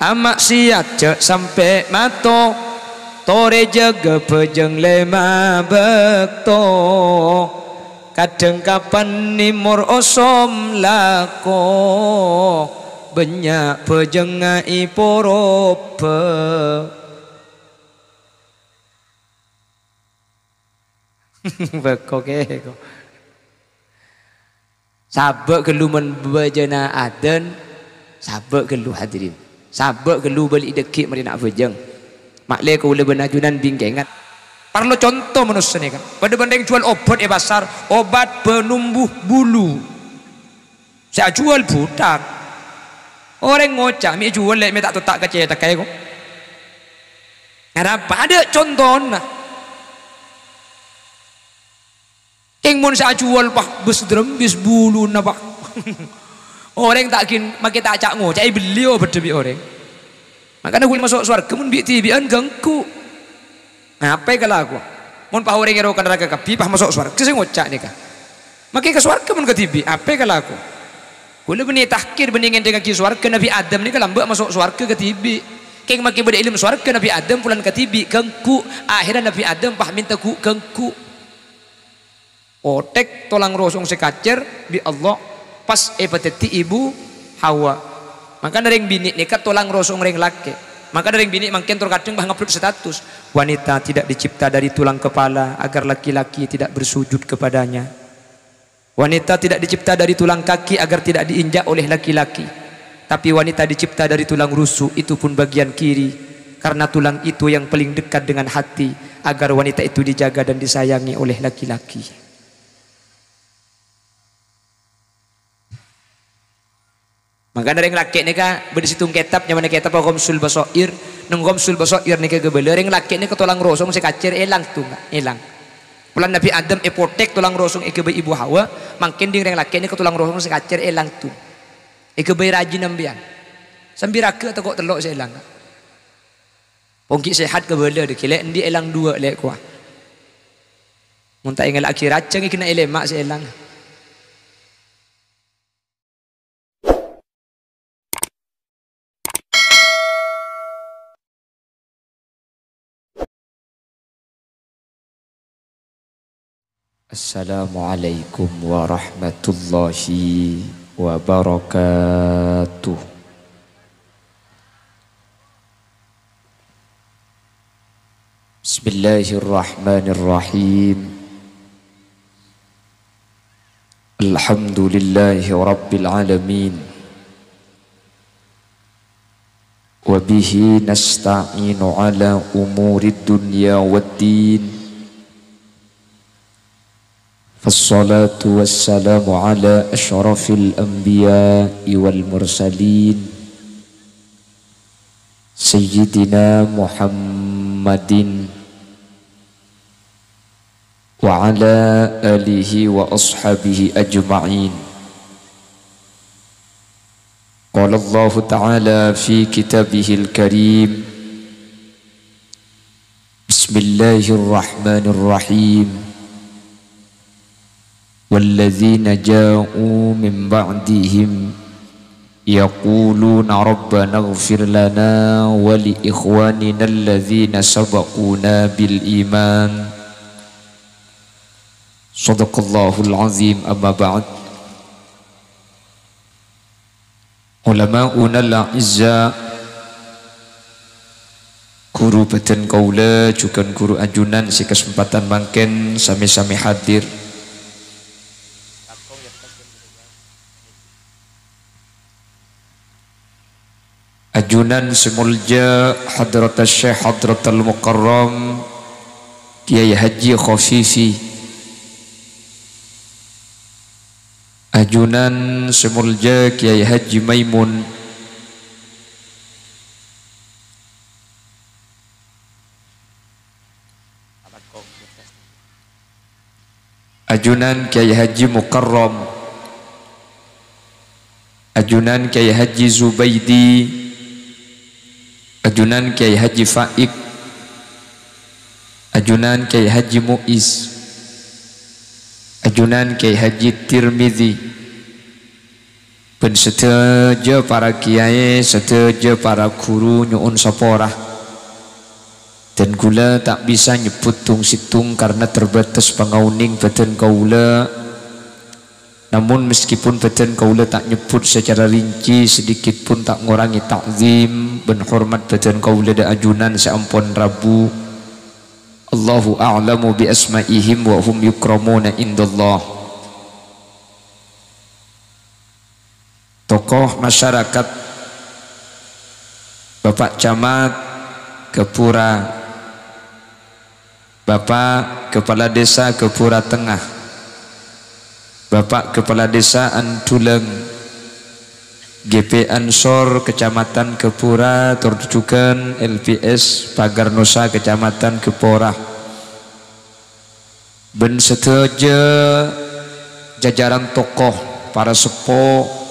amak siat cek sampai mato tore jaga pejeng lema bekto kadang kapan nimur osom lako banyak pejengai porope bekoke sabak gelu membajana adan sabak gelu hadirin sabak gelu balik dekik mari nak bejeng maklek kau le benajunan bingkengan perlu contoh manusia ni kan pada benda yang jual obat pasar obat penumbuh bulu saya jual budak orang ngocak mi jual lek mi tak tak kecil tak kaya kok kenapa ada contoh nah yang mun saya jual pak bes drembis bulu na pak orang tak kin makin tak cak ngocak beli obat demi orang makanya gue masuk surga mun bi tibian gangku apa kalau aku mun pah orang ngerokan neraka kapi pah masuk surga saya ngocak nih kah makin ke surga mun ke tibi apa kalau aku gue lebih tahkir bandingin dengan ki surga Nabi Adam ni kalau mbak masuk surga ke tibi keng makin beda ilmu surga Nabi Adam pulang ke tibi gangku akhirnya Nabi Adam pah minta ku gangku otek tolang rosong sekacer bi Allah pas epateti ibu Hawa maka nering bini nekat tolang rosong reng laki maka nering bini makin terkadang bah ngupload status wanita tidak dicipta dari tulang kepala agar laki-laki tidak bersujud kepadanya wanita tidak dicipta dari tulang kaki agar tidak diinjak oleh laki-laki tapi wanita dicipta dari tulang rusuk itu pun bagian kiri karena tulang itu yang paling dekat dengan hati agar wanita itu dijaga dan disayangi oleh laki-laki. Maka dari laki ni ka berdisitung kitab nyaman kitab Ghamsul Basair nang Ghamsul Basair ni ka gebele ring laki ni ketolong rosong si kacir elang tu elang pulang Nabi Adam epotek tulang rosong ikebe ibu Hawa makin ding ring laki ni ketolong rosong si kacir elang tu ikebe rajin nambian sambiraka atau kok telok si elang pongki sehat gebele de kile endi elang dua lek kuah mun tak ingat akhir racang kena elemak si elang. Assalamualaikum warahmatullahi wabarakatuh. Bismillahirrahmanirrahim. Alhamdulillahi rabbil alamin. Wa bihi nasta'inu ala umurid dunya waddin. فالصلاة والسلام على أشرف الأنبياء والمرسلين سيدنا محمد وعلى آله وأصحابه أجمعين. قال الله تعالى في كتابه الكريم بسم الله الرحمن الرحيم والذين جاءوا من بعدهم يقولون ربنا اغفر لنا ولإخواننا الذين سبقونا بالإيمان صدق الله العظيم. أما بعد علماؤنا الأعزاء guru beten kaula juga guru anjunan si kesempatan mangken sami-sami hadir. Ajunan semulja Hadratas Syekh Hadratul Mukarram Kiai Haji Khafifi, ajunan semulja Kiai Haji Maimun, ajunan Kiai Haji Mukarram, ajunan Kiai Haji Zubaidi, ajunan Kiai Haji Faik, ajunan Kiai Haji Muiz, ajunan Kiai Haji Tirmidzi ben seteja para kiai, seteja para guru nyuun saporah. Dan kula tak bisa nyebut tung situng karena terbatas pangauning badan kaula. Namun meskipun badan kaula tak nyebut secara rinci, sedikit pun tak ngurangi takzim ben hormat badan kaula da ajunan seampun Rabu. Allahu a'lamu bi asma'ihim wa hum yukramuna indallah. Tokoh masyarakat, Bapak Camat Kepura, Bapak Kepala Desa Kepura Tengah, Bapak Kepala Desa Antuleng, GP Ansor Kecamatan Kepura, Torjukan LPS Pagar Nusa Kecamatan Kepora, ben seteja jajaran tokoh para sepuh,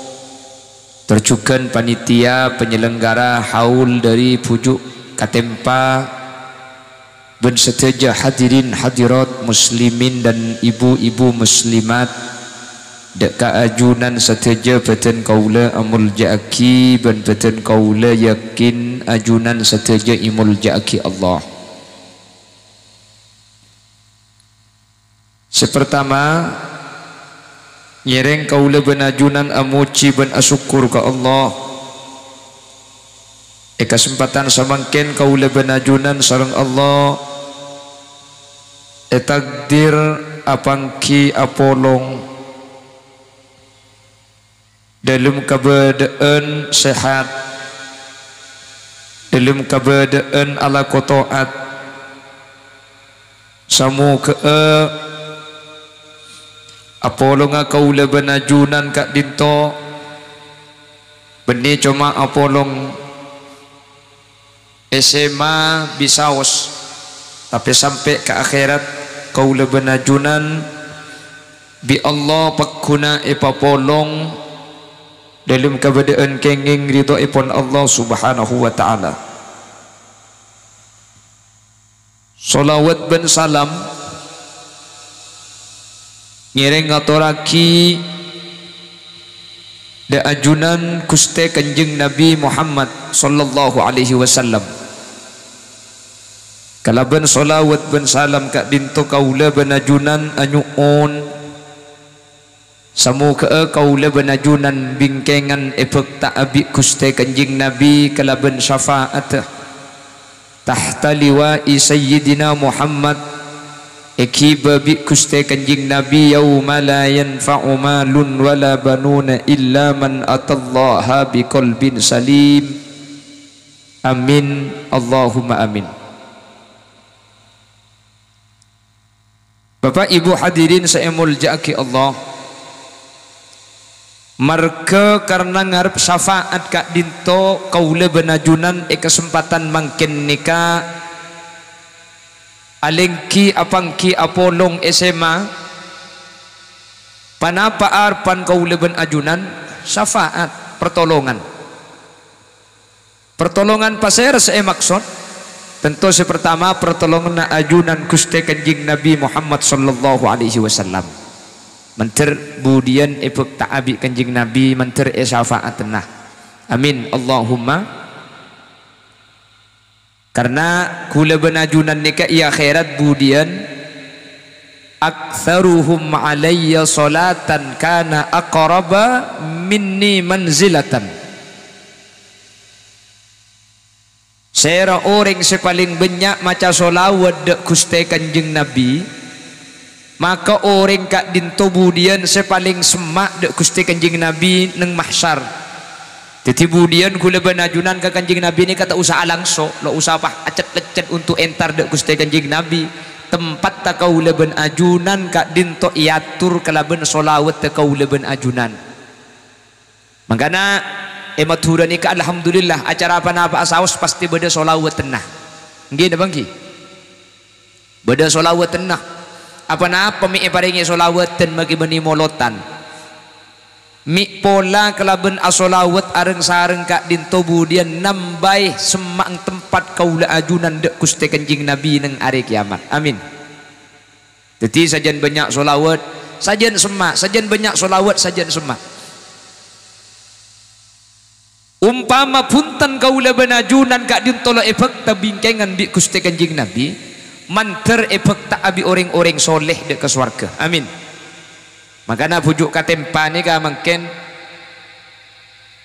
terjukan panitia penyelenggara haul dari pujuk Katempa, ben seteja hadirin hadirat muslimin dan ibu-ibu muslimat dek kaajunan seteja badan kaula amul ja'aki ben badan kaula yakin ajunan seteja imul ja'aki Allah. Sepertama nyereng kaula benajunan amuci ben asyukur ka Allah. Kesempatan samangken kaula benajunan sareng Allah. Takdir apangki apolong dalam keberadaan sehat, dalam keberadaan ala kotoat, samu ke apolonga kaula benajunan kak dinto beni cuma apolong SMA bisaos, tapi sampai ke akhirat kaula benajunan bi Allah pakuna ipapolong dalam keadaan kenging ridho ipon Allah subhanahu wa ta'ala. Salawat ben salam ngiring ngaturaki da ajunan kuste kanjeng Nabi Muhammad sallallahu alaihi wasallam. Kalaban salawat ben salam kak dinto kaula benajunan anyuun samu ke kaula benajunan bingkengan epek ta'abi kuste kanjeng Nabi kalaban syafaat tahta liwa'i sayyidina Muhammad Ekiba bi kuste kanjing Nabi yauma la yanfa'u malun wala banuna illa man atallaha biqalbin salim. Amin Allahumma amin. Bapak Ibu hadirin saya mulja'aki Allah, marka karena ngarep syafaat kak dinto kaula benajunan kesempatan mangkin nikah alengki apangki apolong SMA panapa arpan kaula ben ajunan syafaat pertolongan pasir saya maksud tentu pertama pertolongan ajunan kuste kanjing Nabi Muhammad sallallahu alaihi wasallam menter budian epek ta'abi kanjing Nabi menter syafaat tenah. Amin Allahumma. Karena kula benajunan nikah ia akhirat budian aktsaruhum alayya salatan kana aqraba minni manzilatan. Saya orang sepaling banyak maca solawat dek kuste kanjeng Nabi, maka orang kak dinto budian sepaling semak dek kuste kanjeng Nabi neng mahsyar. Jadi budian kula benajunan ke kanjeng Nabi ini kata usah alangso, lo usah apa acet-lecet untuk entar dek kuste kanjeng Nabi. Tempat tak kaula benajunan kak dinto iatur kalaben solawat tak kaula benajunan. Makanya ematura ni alhamdulillah acara apa asawas pasti beda solawat tenah. Nggih dah bangki. Beda solawat tenah. Apa mi paringi solawat ten bagi beni molotan. Mi pola kelaben asolawat areng sareng kak dinto budian nambah semang tempat kaula ajunan dek kuste kanjing Nabi neng hari kiamat. Amin. Jadi sajan banyak solawat, sajan semak, sajan banyak solawat, sajan semak. umpama punten kaula benajunan kak diuntolo efek tabingkengan bi Gusti Kanjeng Nabi manter efek tak abi orang-orang soleh dek ke swarga. Amin. Makanya pujuk katempa ni ka mungkin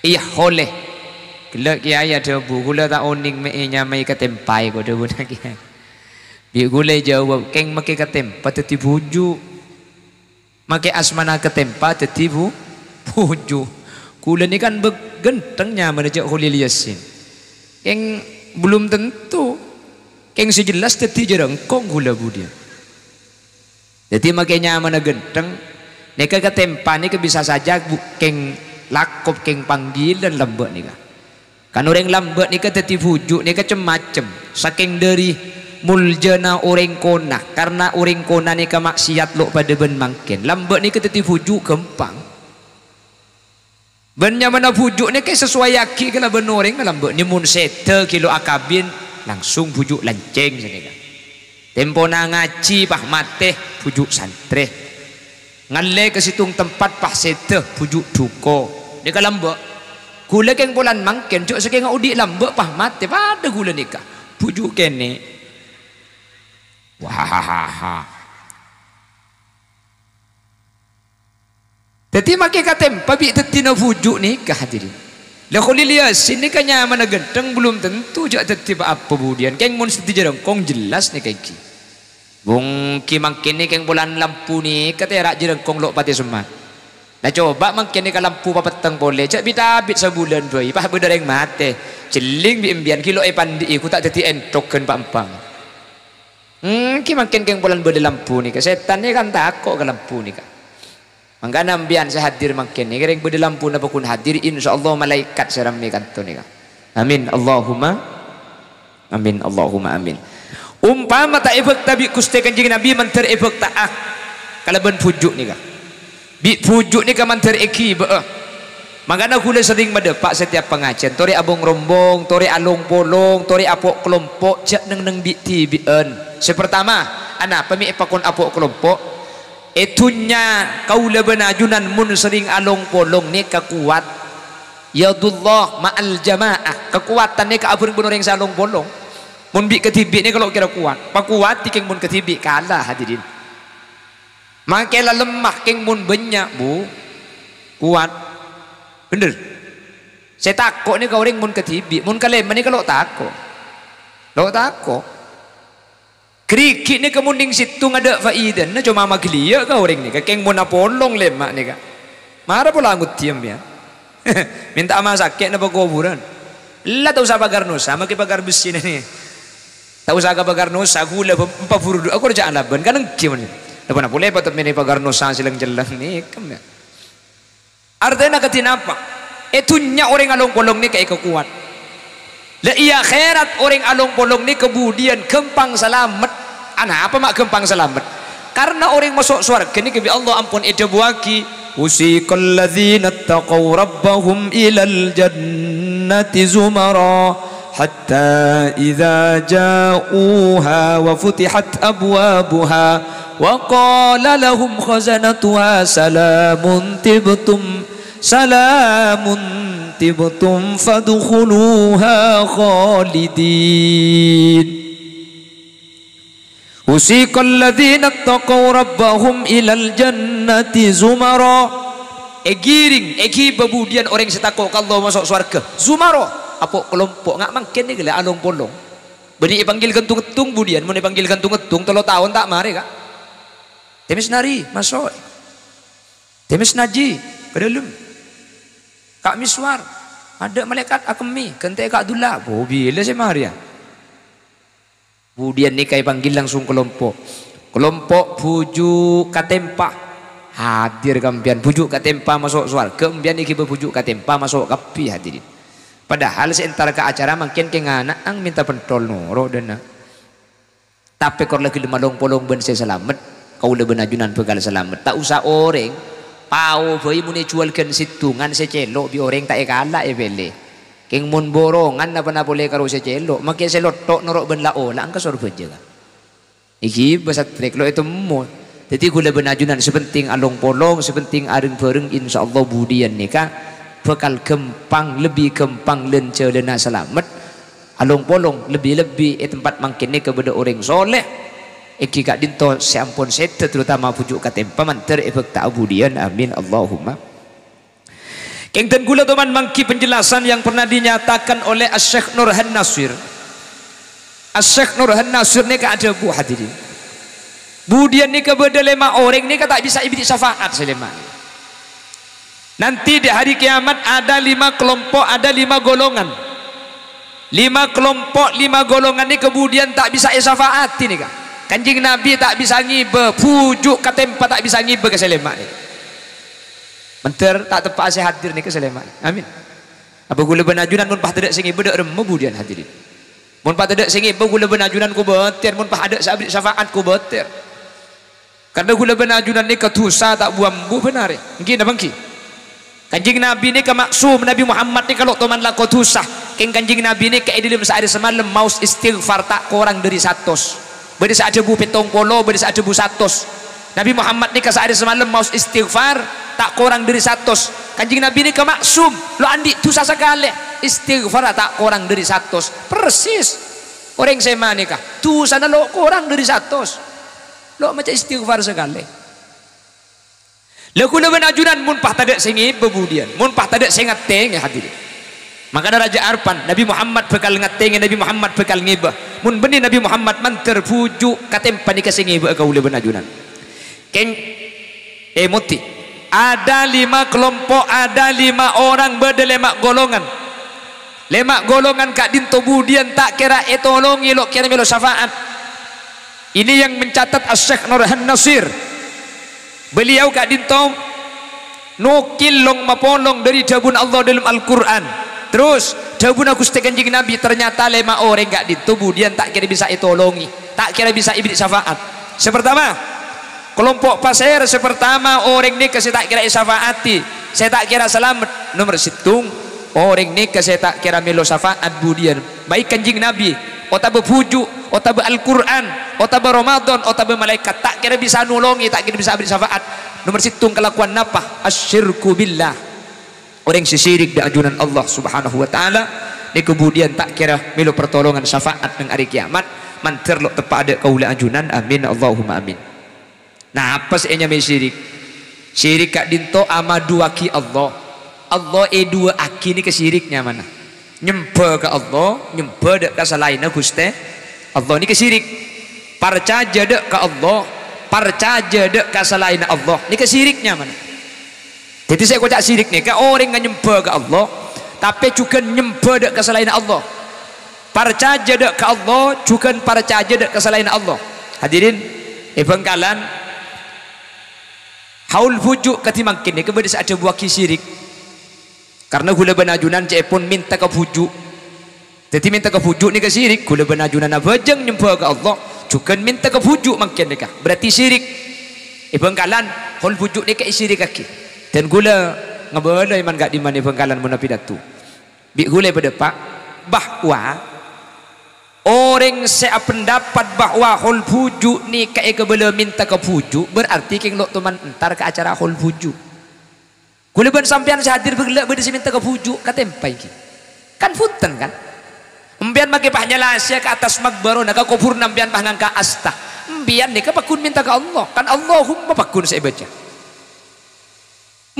iya oleh kala kiai ada bu kula tak oning me nyamai katempai ko debu nak kiai bi kula jawab keng make katempa teti pujuk make asmana katempa teti pujuk kula ni kan begentengnya menejak Khalil Yasin keng belum tentu keng sejelas teti jerengkong kula budia jadi makanya mana genteng neka katempa ni bisa saja keng lakop keng panggilan lambak nika kan orang lambak nika teti pujuk nika macam saking dari muljana orang kona karena orang kona nika maksiat lo pada ben mangken lambak nika teti pujuk gampang bennya mana pujuk nika sesuai yaki kala ben orang lambak ni mun sete kilo akabin langsung pujuk lanceng sanika tempo na ngaji pah mate pujuk santre ngalle ke situng tempat pah sete pujuk duko dia lambak gula keng bulan mangken cuk saking udik lambak pah mate pada gula nikah pujuk kene wah teti make katem pabi teti na pujuk nikah hadirin la Khalil Yasin nikah nyaman genteng belum tentu jak teti apa budian keng mun seti jerengkong jelas nikah iki bung ki mangken ni keng bulan lampu ni katerak jerengkong lok pati semat. Nah coba mungkin ni kalau lampu papeteng boleh cak bitabit sebulan boy pah berdereng mate celing bi embian kilo pandi ku tak jadi entoken pak empang ki mungkin keng bulan berde lampu ni ke setan ni kan takut ke lampu ni kan mangkana embian saya hadir mungkin ni kereng berde lampu napa kun hadir insyaallah malaikat serami kanto ni kan amin Allahumma amin Allahumma amin umpama tak efek tabi Gusti Kanjeng Nabi manter efek tak kalau ben pujuk ni kan bi pujuk ni kaman tereki makanya kula sering mendepak setiap pengajian tori abong rombong tori alung polong tori apok kelompok jak neng bi tibien sepertama anak pemi pakon apok kelompok etunya kaula benajunan mun sering alung polong ni kekuat yadullah ma'al jamaah kekuatan ni kaabur bener yang salung polong mun bi ketibi ni kalau kira kuat pakuat tikeng mun ketibi kalah hadirin makanya lemah keng mun banyak bu kuat bener saya takut ni kau orang mun ketibi mun kalem ni kalau takut kerikit ni kemunding situng ada faidan na cuma maglia kau orang ni keng mun apolong lemak ni kak marah pula angut tiam ya minta ama sakit na pagkuburan lah tak usah pagar nusa maki pagar besi ni tak usah pagar nusa gula empapuru aku ada jangan laban kan engkim ni apa nak boleh patut meni pagar nusa silang jelang ni kem ya artinya katin apa itunya orang alung polong ni kayak kekuat la iya khairat orang alung polong ni kemudian gempang selamat anak apa mak gempang selamat karena orang masuk surga ni kebi Allah ampun ida buaki usiqal ladzina taqaw rabbahum ilal jannati zumara hatta idza ja'uha wa futihat abwabuha وقال لهم خزنتها سلام تبتم فادخلوها خالدين وسيق الذين اتقوا ربهم إلى الجنة زمرا giring babudian orang setakut kalau masuk surga zumara apa kelompok ngak mangken ni gila alung polong beni panggil kentung-kentung budian mun dipanggil kentung-kentung 3 tahun tak mari kak temis nari masuk temis naji ke dalam kak miswar ada malaikat akemi kente kak dula oh bila saya maria kemudian ni kai panggil langsung kelompok pujuk katempa hadir kampian pujuk katempa masuk suar kemudian iki pujuk katempa masuk kapi hadirin padahal seantara ke acara makin ke nganak ang minta pentol noro dana tapi kor lagi malong polong ben saya selamat kau lebih najunan pegal selamat tak usah orang pau bayi muni jualkan situngan secelok bi orang tak kalah bele keng mun borongan apa na boleh karo secelok makin selotok norok ben lao lah angka surga je iki besat trek lo itu mo jadi gula benajunan sepenting along polong sepenting areng bareng insyaallah budian nikah bekal gempang lebih gempang lenca lena selamat along polong lebih-lebih tempat mangkin ni kepada orang soleh iki kak dinto seampun sete terutama pujuk katempa manter efek ta'budian amin Allahumma. Kengten gula teman mangki penjelasan yang pernah dinyatakan oleh Asy-Syaikh Nurhan Nasir. Asy-Syaikh Nurhan Nasir ni kak ada bu hadirin budian ni kepada 5 orang ni kata bisa ibadi syafaat selema. Nanti di hari kiamat ada 5 kelompok, ada 5 golongan. 5 kelompok, 5 golongan ni kemudian tak bisa syafaat ni kak. Kanjeng Nabi tak bisa ngibe, pujuk katempa tak bisa ngibe ke selema ni. Menter tak tepat saya hadir ni ke selema. Amin. Apa gula benajunan mun pah tidak singi bedak remu budian hadirin. Mun pah tidak singi gula benajunan ku beter, mun pah ada sabit syafaat ku beter. Karena gula benajunan ni ketusa tak buambu benar. Mungkin apa mungkin? Kanjeng Nabi ni ke maksum Nabi Muhammad ni kalau teman lah ketusah. Keng kanjeng Nabi ni ke idilim sehari semalam maus istighfar tak kurang dari 100. Beri saat debu petong polo, beri saat debu 100. Nabi Muhammad ni ke sehari semalam maus istighfar tak kurang dari 100. Kanjeng Nabi ni ke maksum lo andi tusah sekali istighfar tak kurang dari 100 persis orang sema ni kah tu sana lo kurang dari 100 lo macam istighfar sekali lo kula benajunan mun pah tadak singi bebudian mun pah tadak singat teng ya hadirin maka Raja Arpan Nabi Muhammad bekal ngateng Nabi Muhammad bekal ngibah mun benih Nabi Muhammad man terpujuk katempa ni kesingi be kula benajunan keng muti ada 5 kelompok, ada 5 orang berdelemak golongan. Lemak golongan kak dinto budian tak kira etolongi lo kira melo syafaat. Ini yang mencatat Asy-Syaikh Nurhan Nasir. Beliau kak dinto nukil long mapolong dari jabun Allah dalam Al-Quran. Terus jabun aku Kanjeng Nabi ternyata 5 orang kak dinto budian tak kira bisa etolongi, tak kira bisa ibadi syafaat. Sepertama kelompok pasir sepertama orang ni ke saya tak kira syafaati, saya tak kira selamat. Nomor situng orang ni ke saya tak kira melo syafaat budian. Baik Kanjeng Nabi, otabe pujuk, otabe Al-Quran, otabe Ramadan, otabe malaikat tak kira bisa nolongi, tak kira bisa beri syafaat. Nomor situng kelakuan napa? Asyirku billah. Orang sisirik di ajunan Allah Subhanahu wa taala ni kemudian tak kira melo pertolongan syafaat nang hari kiamat. Manter lo tepat ada kaula ajunan. Amin Allahumma amin. Nah apa seenya syirik? Syirik kak dinto ama dua ki Allah. Allah dua aki ni kesiriknya mana? Nyembah ke Allah, nyembah dek ke selain Gusti Allah ni kesyirik. Percaya dek ke Allah, percaya dek ke selain Allah ni kesiriknya mana? Jadi saya kocak syirik ni ke orang yang nyembah ke Allah, tapi juga nyembah dek ke selain Allah. Percaya dek ke Allah, juga percaya dek ke selain Allah. Hadirin, bengkalan haul pujuk ketimang kini kepada ada buah syirik karena gula benajunan cepon minta ke pujuk jadi minta ke pujuk ni ke syirik gula benajunan abajang nyembah ke Allah juga minta ke pujuk makin nikah berarti syirik bengkalan haul pujuk ni ke syirik kaki dan gula ngabala iman gak di mana bengkalan munafidatu bi gula pada pak bahwa orang saya pendapat bahwa hol pujuk ni kayak kebela minta ke pujuk berarti keng lo teman entar ke acara hol pujuk kuleban sampean hadir bergelak berdisi minta ke pujuk katempai kan punten kan empian make pah nyalasya ke atas magbaro nak kubur nampian pah ngangka asta empian ni ke pakun minta ke Allah kan Allahumma pakun saya baca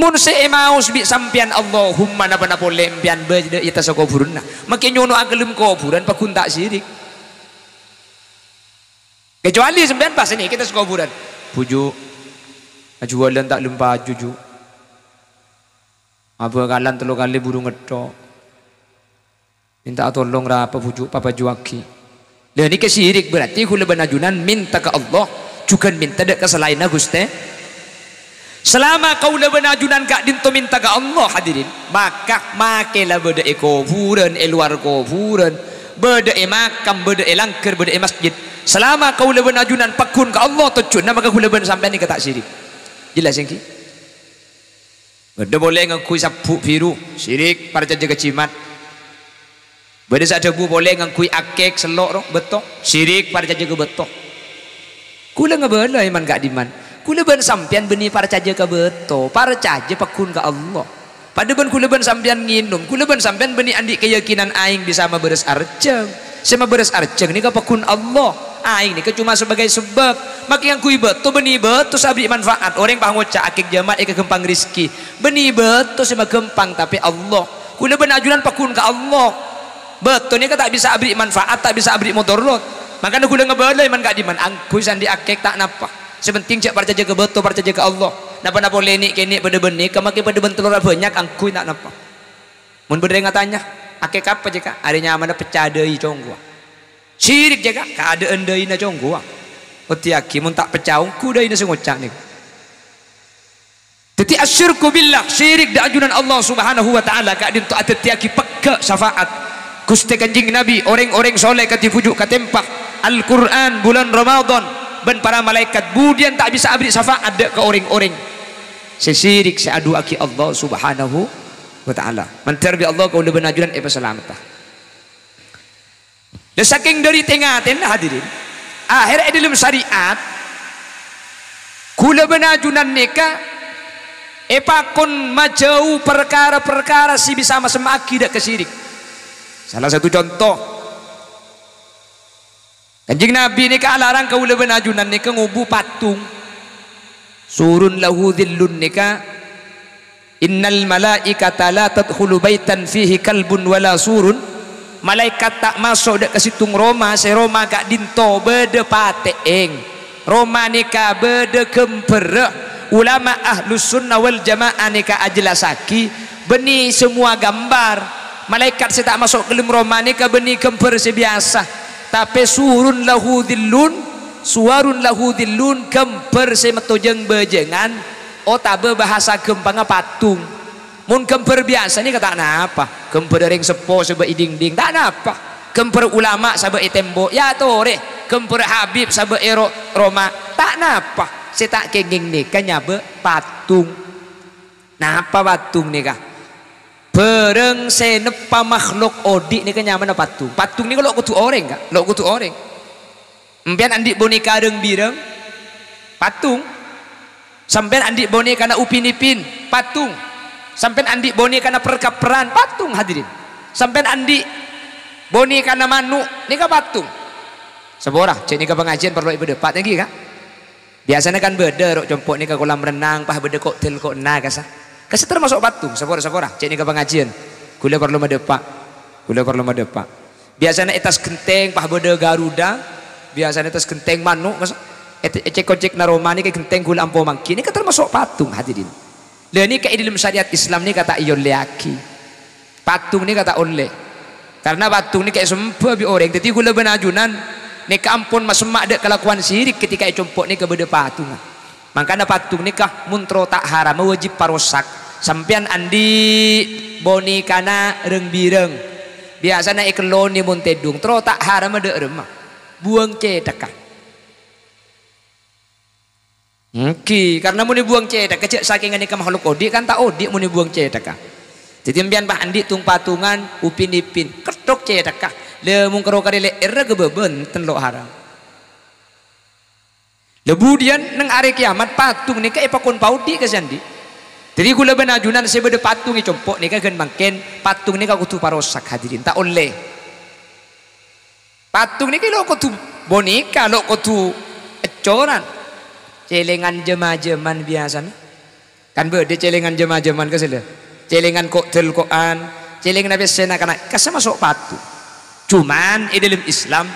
mun se emaus bi sampean Allahumma napa napa lempian beda ita sa kuburan na makin nyono agelum kuburan pakun tak syirik kecuali sampean pas ini kita sekuburan pujuk jualan tak lupa juju apa kalan telu kali burung ngedok minta tolong rapa pujuk papa juaki lah ini kesyirik berarti kula benajunan minta ke Allah juga minta dek ke selain Gusti. Selama kau leban ajunan kak dinto minta ke Allah hadirin maka makelah beda kuburan luar kuburan beda makam beda langker beda masjid selama kau leban ajunan pakun ke Allah tujuan maka kau leban sampai ni kata syirik jelas yang ki beda boleh ngakui sapu biru syirik para jaga cimat beda saat debu boleh ngakui akek selok betok syirik para jaga betok kula ngabala iman gak diman kula ban sampean benih percaya ke beto percaya pakun ke Allah pada ben kula ben sampean nginum kula ben sampean beni andi keyakinan aing bisa beres arceng sama beres arceng ni kapakun Allah aing ni cuma sebagai sebab maka yang kui betul beni betul sabri manfaat orang pangocak akik jamat eka gempang rizki beni betul sama gempang tapi Allah kula ben ajunan pakun ke Allah betul ni tak bisa abri manfaat tak bisa abri mudarat makanya kula ngebalai man gak diman angkui sandi akik tak napa sepenting cak percaya ke betul percaya ke Allah napa-napa lenik kenik pada benih kemaki pada bentelur banyak angkui tak napa mun berdeng tanya akik apa jika adanya mana pecah deui conggo syirik jaga keadaan deui na conggo oti aki mun tak pecah ku deui na sengocak ni teti asyirku billah syirik da ajunan Allah Subhanahu wa taala ka din tu ateti aki pekak syafaat Gusti Kanjeng Nabi orang-orang soleh kati pujuk katempah Al-Quran bulan Ramadan ben para malaikat budian tak bisa abri syafaat ke orang-orang sesirik seadu aki Allah Subhanahu wa taala mantarbi Allah kau lebih najuran selamatah dan saking dari tengaten hadirin akhir dalam syariat kula benajunan nikah epakon majau perkara-perkara si bisa sama akidah kesirik salah satu contoh Kanjeng Nabi ni alarang kaula benajunan ni ngubu patung surun lahu dhillun nika innal malaikata la tadkhulu baitan fihi kalbun wala surun malaikat tak masuk dek ke situng Roma se Roma gak dinto bede pateeng Roma nika bede kempere ulama ahlus sunnah wal jamaah nika ajlasaki beni semua gambar malaikat se tak masuk ke Roma nika beni kemper sebiasa tapi surun lahu dhillun suarun lahu dhillun kemper semetojeng bejengan otabe bahasa gempanga patung mun kemper biasa ni kata apa kemper ring sepo sebe iding-ding tak apa kemper ulama sabe tembok ya tore kemper habib sabe ero Roma tak apa setak kenging ni kan nyabe patung napa patung ni kah Pereng senepa makhluk odik ni kenyamanan patung. Patung ni kalau kutu orang kak, kalau kutu orang. Empian andik boneka reng bireng, patung. Sampai andik boneka na upin ipin, patung. Sampai andik boneka na perkaperan, patung hadirin. Sampai andik boneka na manuk, ni kak patung. Seborah, cek ni kak pengajian perlu ibu depat lagi kak. Biasanya kan beda rok compok ni kak kolam renang, pah beda koktel kok na kasah. Kasih termasuk patung, sepora-sepora. Cek ni ke pengajian. Kula perlu medepak. Kula perlu medepak. Biasanya etas genteng, pah beda garuda. Biasanya etas genteng manuk. Ecek-ecek na Roma ni ke genteng gula ampo mangki. Ini termasuk patung hadirin. Lah ni ke dalam syariat Islam ni kata iyon leaki. Patung ni kata oleh. Karena patung ni kayak sempur bi orang. Jadi gula benajunan. Ni ke ampun masemak dek kelakuan sirik ketika compok ni ke beda patung. Makanya patung nikah muntro tak haram wajib parosak sampean andi boni kana reng bireng biasanya ikeloni muntedung tro tak haram ada remah buang cedaka karena muni buang cedaka cek saking nikah makhluk odik kan tak odik muni buang cedaka jadi mbian bah andi tung patungan upin ipin ketok cedaka le mung karo karele erre gebeben ten lo haram kemudian neng hari kiamat patung nika epakon paudi kesandi. Jadi gula benajunan sebeda patung i compok nika gen mangken patung nika kutu parosak hadirin tak oleh. Patung nika lo kutu boneka lo kutu ecoran. Celengan jema-jeman biasa kan beda celengan jema-jeman kesele. Celengan koktel koan, celengan biasa kana kasa masuk patung. Cuman dalam Islam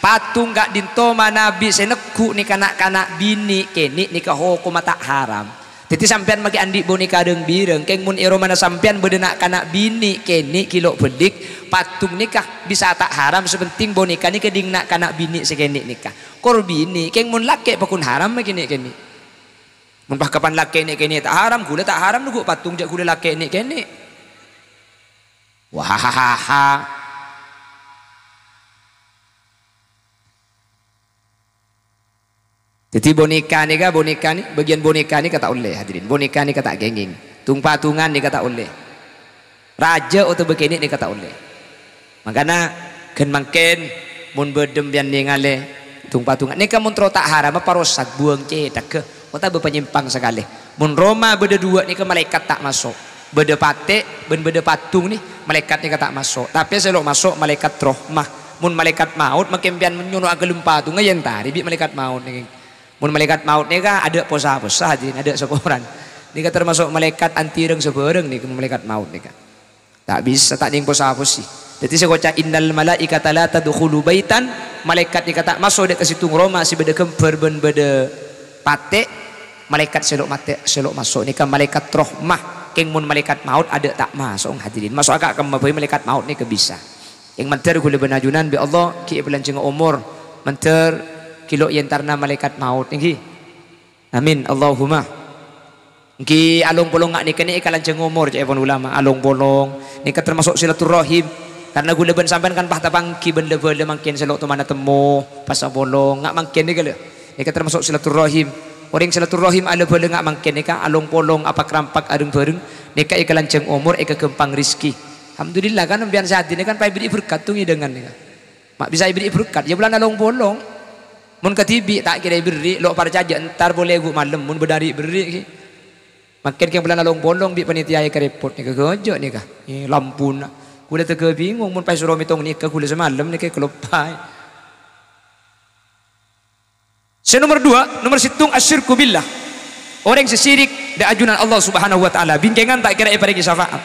patung gak dinto manabi seneku ni kanak-kanak bini keni ni hukum tak haram. Jadi sampean magi andi boneka deng bireng keng mun ero mana sampean bedenak kanak bini keni kilo bedik patung nikah bisa tak haram sepenting boneka ni keding nak kanak bini sekeni nikah. Kor bini keng mun laki pakun haram keni keni. Mun bah kapan laki ni keni tak haram gula tak haram nunggu patung jak gula laki ni keni. Wah. Jadi boneka ni bagian boneka ni kata oleh hadirin boneka ni kata genging tung patungan ni kata oleh raja atau begini ni kata oleh makanya gen mangken mun bedem bian ngale tung patungan ni kamu tro tak haram parosak buang cedak ke kota berpenyimpang sekali mun Roma beda dua ni ke malaikat tak masuk beda patek ben beda patung nih malaikat ni kata masuk, tapi selok masuk malaikat rahmah. Mun malaikat maut makin pian menyuruh agelum patung ngayen tari bi malaikat maut nih. Mun malaikat maut nih kah ada posa-posa hadirin, ada sekoran. Ini kan termasuk malaikat anti reng sebereng nih malaikat maut nih kan. Tak bisa tak ning posa-posi. Jadi saya kata innal malaikata la tadkhulu baitan, malaikat ni kata masuk dek ke situ Roma si beda kemper ben beda patek, malaikat selok mate selok masuk ni kan malaikat rahmah. Keng mun malaikat maut ada tak masuk hadirin. Masuk agak ke malaikat maut ni ke bisa. Yang menter gula benajunan bi Allah ki belanceng umur menter kilo yentarna malaikat maut niki. Amin Allahumma. Niki alung bolong ngak nika ni kalanceng umur cek pun ulama alung bolong nika termasuk silaturahim. Karena gula ben sampean kan pah tapangki ben level mangkin selok tu mana temu pasal bolong ngak mangkin nika le. Nika termasuk silaturahim. Orang silaturahim ala bolong ngak mangkin nika alung bolong apa kerampak areng bareng nika kalanceng umur kempang rizki. Alhamdulillah kan biar saat ini kan pai beri berkat tungi dengan ni. Mak bisa beri berkat. Ya bulan along bolong. Mun ketibi tak kira beri lo para caja entar boleh gua malam mun berdari beri. Makin ke bulan along bolong bi panitia ke report ni ke gojo ni kah. Lampu nak. Kuda tege bingung mun pai suruh mitong ni ke kuda semalam ni ke kelopai. Nomor 2, nomor situng asyirku billah. Orang sesirik da ajunan Allah Subhanahu wa taala. Bingkengan tak kira pada syafaat.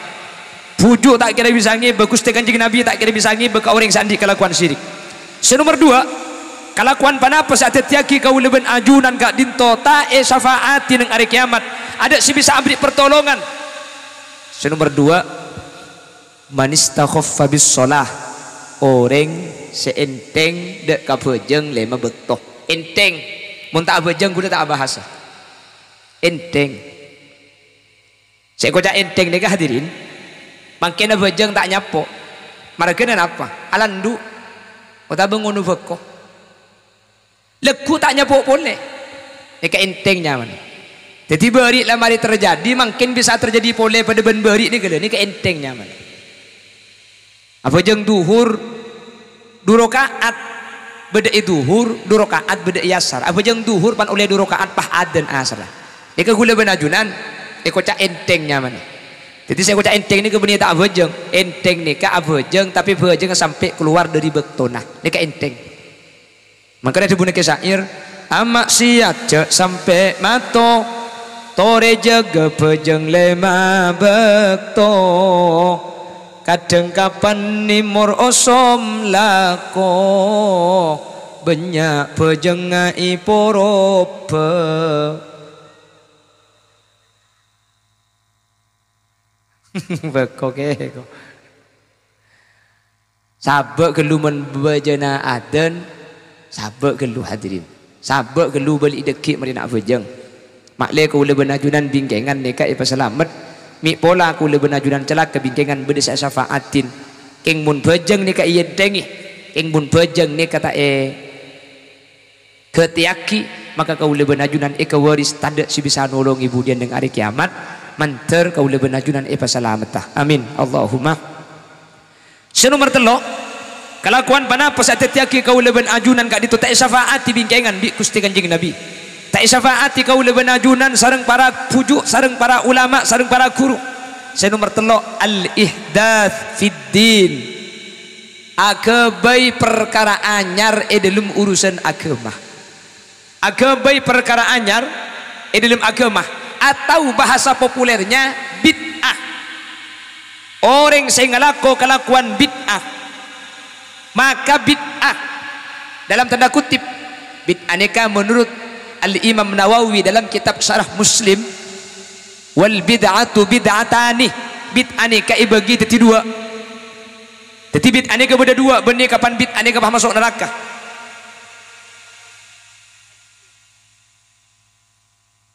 Pujuk tak kira bisa ngi, bagus kanjeng Nabi tak kira bisa ngi, beka orang sandi kelakuan syirik. Nomor 2, kelakuan panapa saat tiaki kau leben ajunan kak dinto tae syafaati neng hari kiamat. Ada si bisa ambil pertolongan. Nomor 2, manistakhaffa bis shalah. Orang seenteng dek kabejeng lema betoh. Enteng, mun tak bejeng guna tak bahasa. Enteng. Saya kocak enteng ni hadirin. Makin bejeng tak nyapo. Mereka apa? Alandu. Kota bangun beko. Leku tak nyapo boleh. Eka entengnya mana? Jadi beri lah mari terjadi, makin bisa terjadi boleh pada ben beri ni kele. Ni ke entengnya mana? Apa jeng duhur, durokaat, beda duhur, durokaat beda yasar. Apa jeng duhur pan oleh durokaat pah adan asar. Eka gula benajunan, eka cak entengnya mana? Jadi saya kata enteng ni kebenar tak bejeng. Enteng ni ka bejeng tapi bejeng sampai keluar dari betonah. Ni ka enteng. Makanya ada bunyi syair, amak siat cek sampai mato, tore jaga bejeng lema bekto. Kadang kapan ni mor osom lako, banyak bejeng ngai porope. Beko ke sabak gelu men bejana aden sabak gelu hadirin sabak gelu balik dekik mari nak bejeng makleh ku le benajunan bingkengan neka ipa selamat mi pola ku le benajunan celaka bingkengan bedesa syafaatin keng mun bejeng neka iya dengi keng mun bejeng neka ta ketiaki maka kau le benajunan eka waris tanda si bisa nolong ibu dia dengan hari kiamat manter kau lebih najunan selamatah. Amin Allahumma. Nomor 3, kelakuan panapa saat tiaki kau lebih ajunan kak ditu tak syafaati bingkengan bi Gusti Kanjeng Nabi. Tak syafaati kau lebih ajunan sareng para pujuk, sareng para ulama, sareng para guru. Nomor 3, al ihdath fid din. Agabai perkara anyar dalam urusan agama. Agabai perkara anyar dalam agama. Atau bahasa populernya bid'ah. Orang yang ngelako kelakuan bid'ah, maka bid'ah dalam tanda kutip bid'ah nikah menurut Al-Imam Nawawi dalam kitab Syarah Muslim, wal bid'atu bid'atani. Bid'ah nikah ibagi tadi dua. Jadi bid'ah nikah beda dua. Benih kapan bid'ah nikah masuk neraka?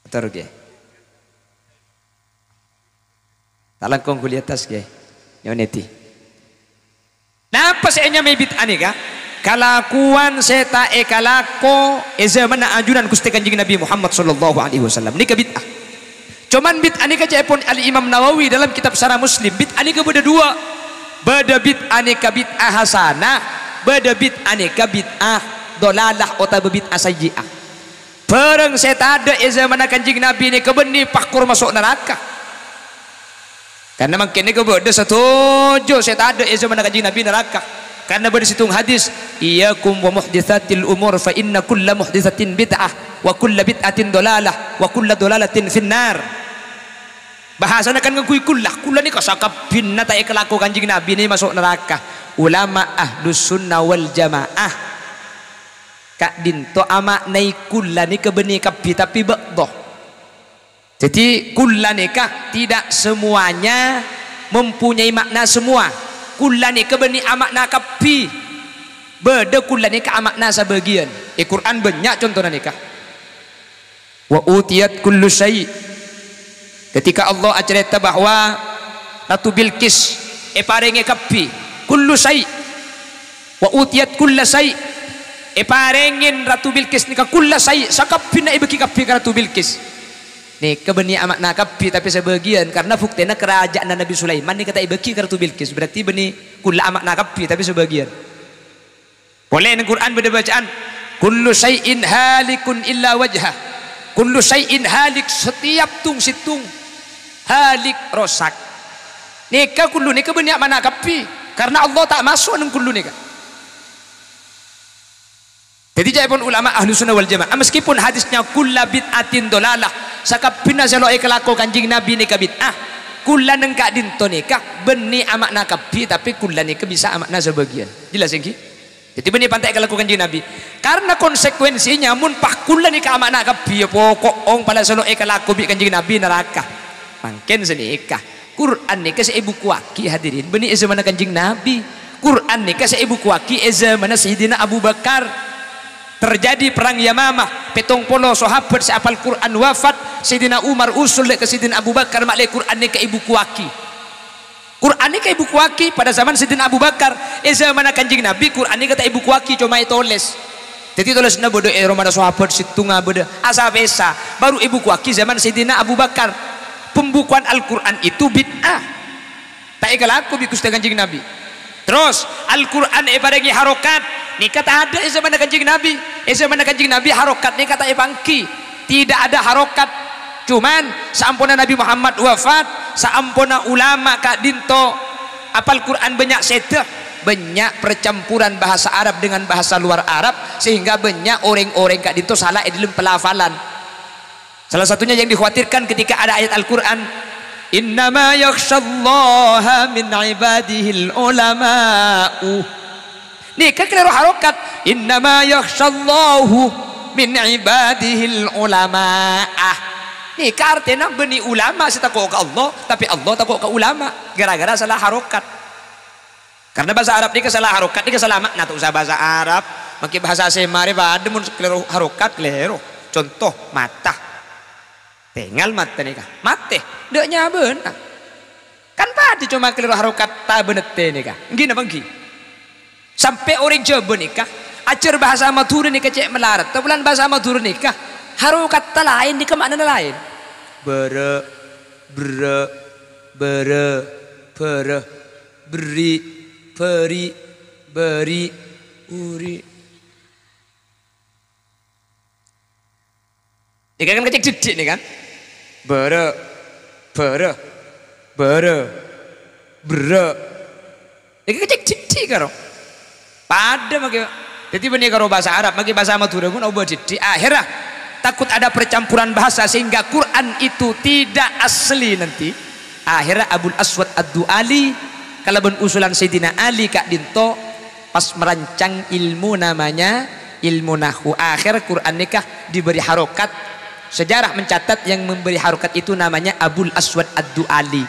Betul ke? Tak langkong kuliah atas ke nyoneti. Napa saya may bid'ah ni ka? Kalakuan seta kalako zaman ajunan Gusti Kanjeng Nabi Muhammad sallallahu alaihi wasallam ni ka bid'ah. Cuman bid'ah ni ka pun Al Imam Nawawi dalam kitab Syarah Muslim, bid'ah ni ka beda dua. Beda bid'ah ni ka bid'ah hasanah, beda bid'ah ni ka bid'ah dolalah atau bid'ah sayyi'ah. Perang seta ada zaman Kanjeng Nabi ni ka benih pakur masuk neraka. Karena makin ini kebetulan setuju saya tak ada zaman kanjeng Nabi neraka. Karena bersitung hadis, iyyakum wa muhditsatil umur fa inna kulla muhditsatin bid'ah wa kulla bid'atin dolalah wa kulla dolalatin finnar. Bahasanya kan ngakui kullah ni kasakabin na tayo kelaku kanjeng Nabi ni masuk neraka. Ulama ahlus sunnah wal jamaah kak dinto ama nai kullah ni kebeni kabi tapi bedoh. Jadi kullah nikah tidak semuanya mempunyai makna semua. Kullah nikah beni makna kapi. Beda kullah nikah makna sebagian. Quran banyak contohnya nikah. Wa utiyat kullu syai'. Ketika Allah cerita bahwa Ratu Bilqis paringi kapi kullu syai'. Wa utiyat kullu syai'. Paringin Ratu Bilqis nikah kullu syai'. Sakapin na ibeki kapi ka Ratu Bilqis. Nih kebeni makna kapi tapi sebagian karena buktena kerajaan Nabi Sulaiman ni kata ibeki kartu Bilqis berarti beni kula makna kapi tapi sebagian. Boleh di Quran beda bacaan kullu syai'in halikun illa wajhah. Kullu syai'in halik setiap situng halik rosak. Nika kullu nika beni makna kapi karena Allah tak masuk nang kullu nika. Jadi jawabun ulama ahlu sunnah wal jamaah meskipun hadisnya kulla bid'atin dolalah sakapina seloi kelako kanjing Nabi nikah bid'ah kulla nengkak dinto nikah beni amakna kabi tapi kulla nikah bisa amakna sebagian jelas ini jadi beni pantai kelako kanjing Nabi karena konsekuensinya mun pah kulla nikah amakna kabi pokok ong pada seloi kelako bi kanjing Nabi neraka mungkin senikah Quran nikah seibu kuaki hadirin beni zaman kanjing Nabi Quran nikah seibu kuaki zaman Sayyidina Abu Bakar terjadi perang Yamamah petong polo sahabat seapal Quran wafat Sayyidina Umar usul ke Sayyidina Abu Bakar maklek Quran ni ke ibu kuaki Quran ni ke ibu kuaki pada zaman Sayyidina Abu Bakar zaman kanjing Nabi Quran ni kata ibu kuaki cuma tulis jadi tulis na bodo romada sahabat situnga bodo asa besa baru ibu kuaki zaman Sayyidina Abu Bakar pembukuan Al-Quran itu bid'ah tak ikalaku bikus kanjing Nabi terus Al-Quran ibarangi harokat ni kata ada zaman kanjeng Nabi zaman kanjeng Nabi harokat ni kata bangki tidak ada harokat cuman saampuna Nabi Muhammad wafat saampuna ulama kak dinto apal Quran banyak sedah banyak percampuran bahasa Arab dengan bahasa luar Arab sehingga banyak orang-orang kak dinto salah dalam pelafalan salah satunya yang dikhawatirkan ketika ada ayat Al-Quran innama yakhshallaha min ibadihil ulama'u nih kan keliru harokat innama yakhshallahu min ibadihil ulama'ah nih kan artinya beni ulama saya takut ke Allah tapi Allah takut ke ulama gara-gara salah harokat karena bahasa Arab ini salah harokat ini salah makna tak usah bahasa Arab maki bahasa semari pada mun keliru harokat keliru contoh mata tinggal mata nih kah mate deknya benar kan pada cuma keliru harokat tak benar nih kah gini bangki sampai orang Jawa nikah ajar bahasa Madura nikah cek melarat bulan bahasa Madura nikah harokat lain nikah makna lain bere beri peri beri uri nikah kan kecek didik nih kan bere nikah kecek didik karo pada maki jadi benih karo bahasa Arab maki bahasa Madura pun obat di akhirah takut ada percampuran bahasa sehingga Quran itu tidak asli nanti akhirnya Abul Aswad Ad-Du'ali kalau usulan Sayyidina Ali kak dinto pas merancang ilmu namanya ilmu nahwu akhir Quran nikah diberi harokat sejarah mencatat yang memberi harokat itu namanya Abul Aswad Ad-Du'ali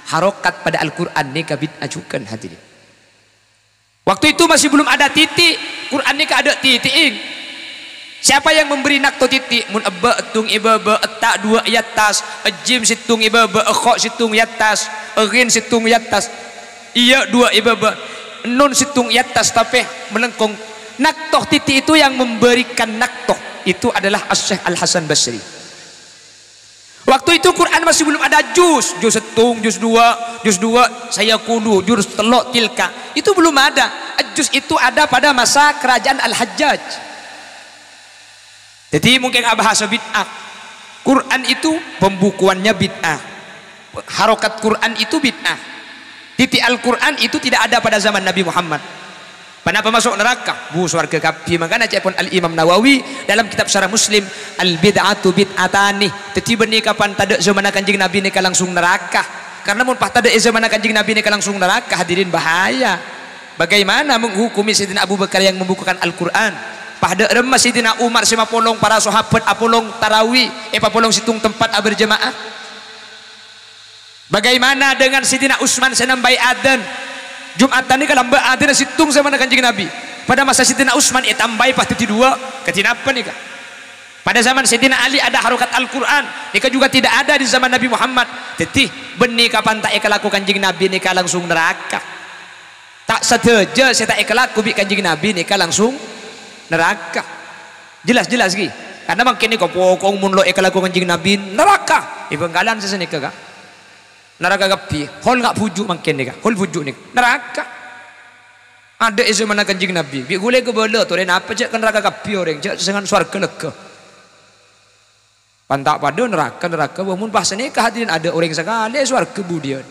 harokat pada Al-Quran nikah bid'ajukan hadirin waktu itu masih belum ada titik Quran ini ada titik siapa yang memberi nakto titik mun abba tung iba ba tak dua yatas jim situng iba ba kha situng yatas rin situng yatas iya dua iba ba nun situng yatas tapi melengkung nakto titik itu yang memberikan nakto itu adalah Asy-Syaikh Al-Hasan Basri waktu itu Quran masih belum ada juz setung juz dua saya kudu juz telok tilka itu belum ada juz itu ada pada masa kerajaan Al-Hajjaj jadi mungkin bahasa bid'ah Quran itu pembukuannya bid'ah harokat Quran itu bid'ah. Titik Al-Quran itu tidak ada pada zaman Nabi Muhammad. Kenapa masuk neraka? Bu surga kapi. Makanya cepon Al-Imam Nawawi dalam kitab Syarah Muslim, al-bid'atu bid'atani. Tiba ni kapan tada zaman Kanjeng Nabi ni langsung neraka. Karena mun pas tada zaman Kanjeng Nabi ni langsung neraka, hadirin bahaya. Bagaimana menghukumi Sayyidina Abu Bakar yang membukukan Al-Quran? Pada remah Sayyidina Umar sema polong para sahabat apolong tarawih, polong situng tempat berjemaah. Bagaimana dengan Sayyidina Utsman senambai adan? Jumatan ini kalau mbak ada situng sama Kanjeng Nabi. Pada masa Sayyidina Utsman tambai pasti dua ketinapa nih kah? Pada zaman Sayyidina Ali ada harokat Al-Quran. Nika juga tidak ada di zaman Nabi Muhammad. Tetih benih kapan tak lakukan Kanjeng Nabi nika langsung neraka. Tak setuju saya tak laku bi Kanjeng Nabi nika langsung neraka. Jelas-jelas ki. Karena makin ni kau pokong mun lo laku Kanjeng Nabi neraka. Ibenggalan sesenika kah? Neraka kapi, hol nggak pujuk makin nih, hol pujuk nih, neraka. Ada isu mana Kanjeng Nabi, bi gule ke bola, tu apa cak neraka kapi orang, cak dengan suarga lega. Pantak pada neraka, mun pas ni kehadiran ada orang sekali suarga budian.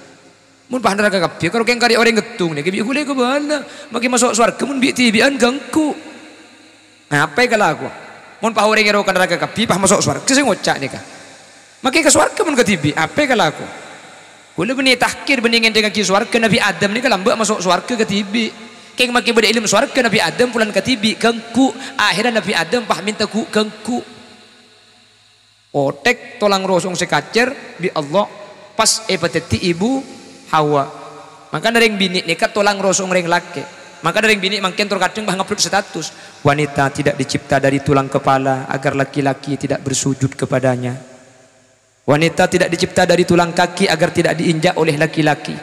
Mun pas neraka kapi, kalau keng kari orang getung nih, bi gule ke bola, makin masuk suarga, mun bi tibian gangku. Apa kalau aku? Mun pas orang yang neraka kapi, pas masuk suarga, saya ngocak nih kah? Makin ke suarga mun ke tibi, apa kalau aku? Kalau benih tahkir bandingin dengan kiswarga Nabi Adam ni kalau mbak masuk swarga ketibi. Keng makin beda ilmu swarga Nabi Adam pulang ketibi gengku. Akhirnya Nabi Adam pah minta ku gengku. Otek tolang rosong sekacer bi Allah pas epateti ibu Hawa. Maka nering bini nekat tolang rosong reng laki. Maka nering bini makin terkadang bah ngupload status. Wanita tidak dicipta dari tulang kepala agar laki-laki tidak bersujud kepadanya. Wanita tidak dicipta dari tulang kaki agar tidak diinjak oleh laki-laki.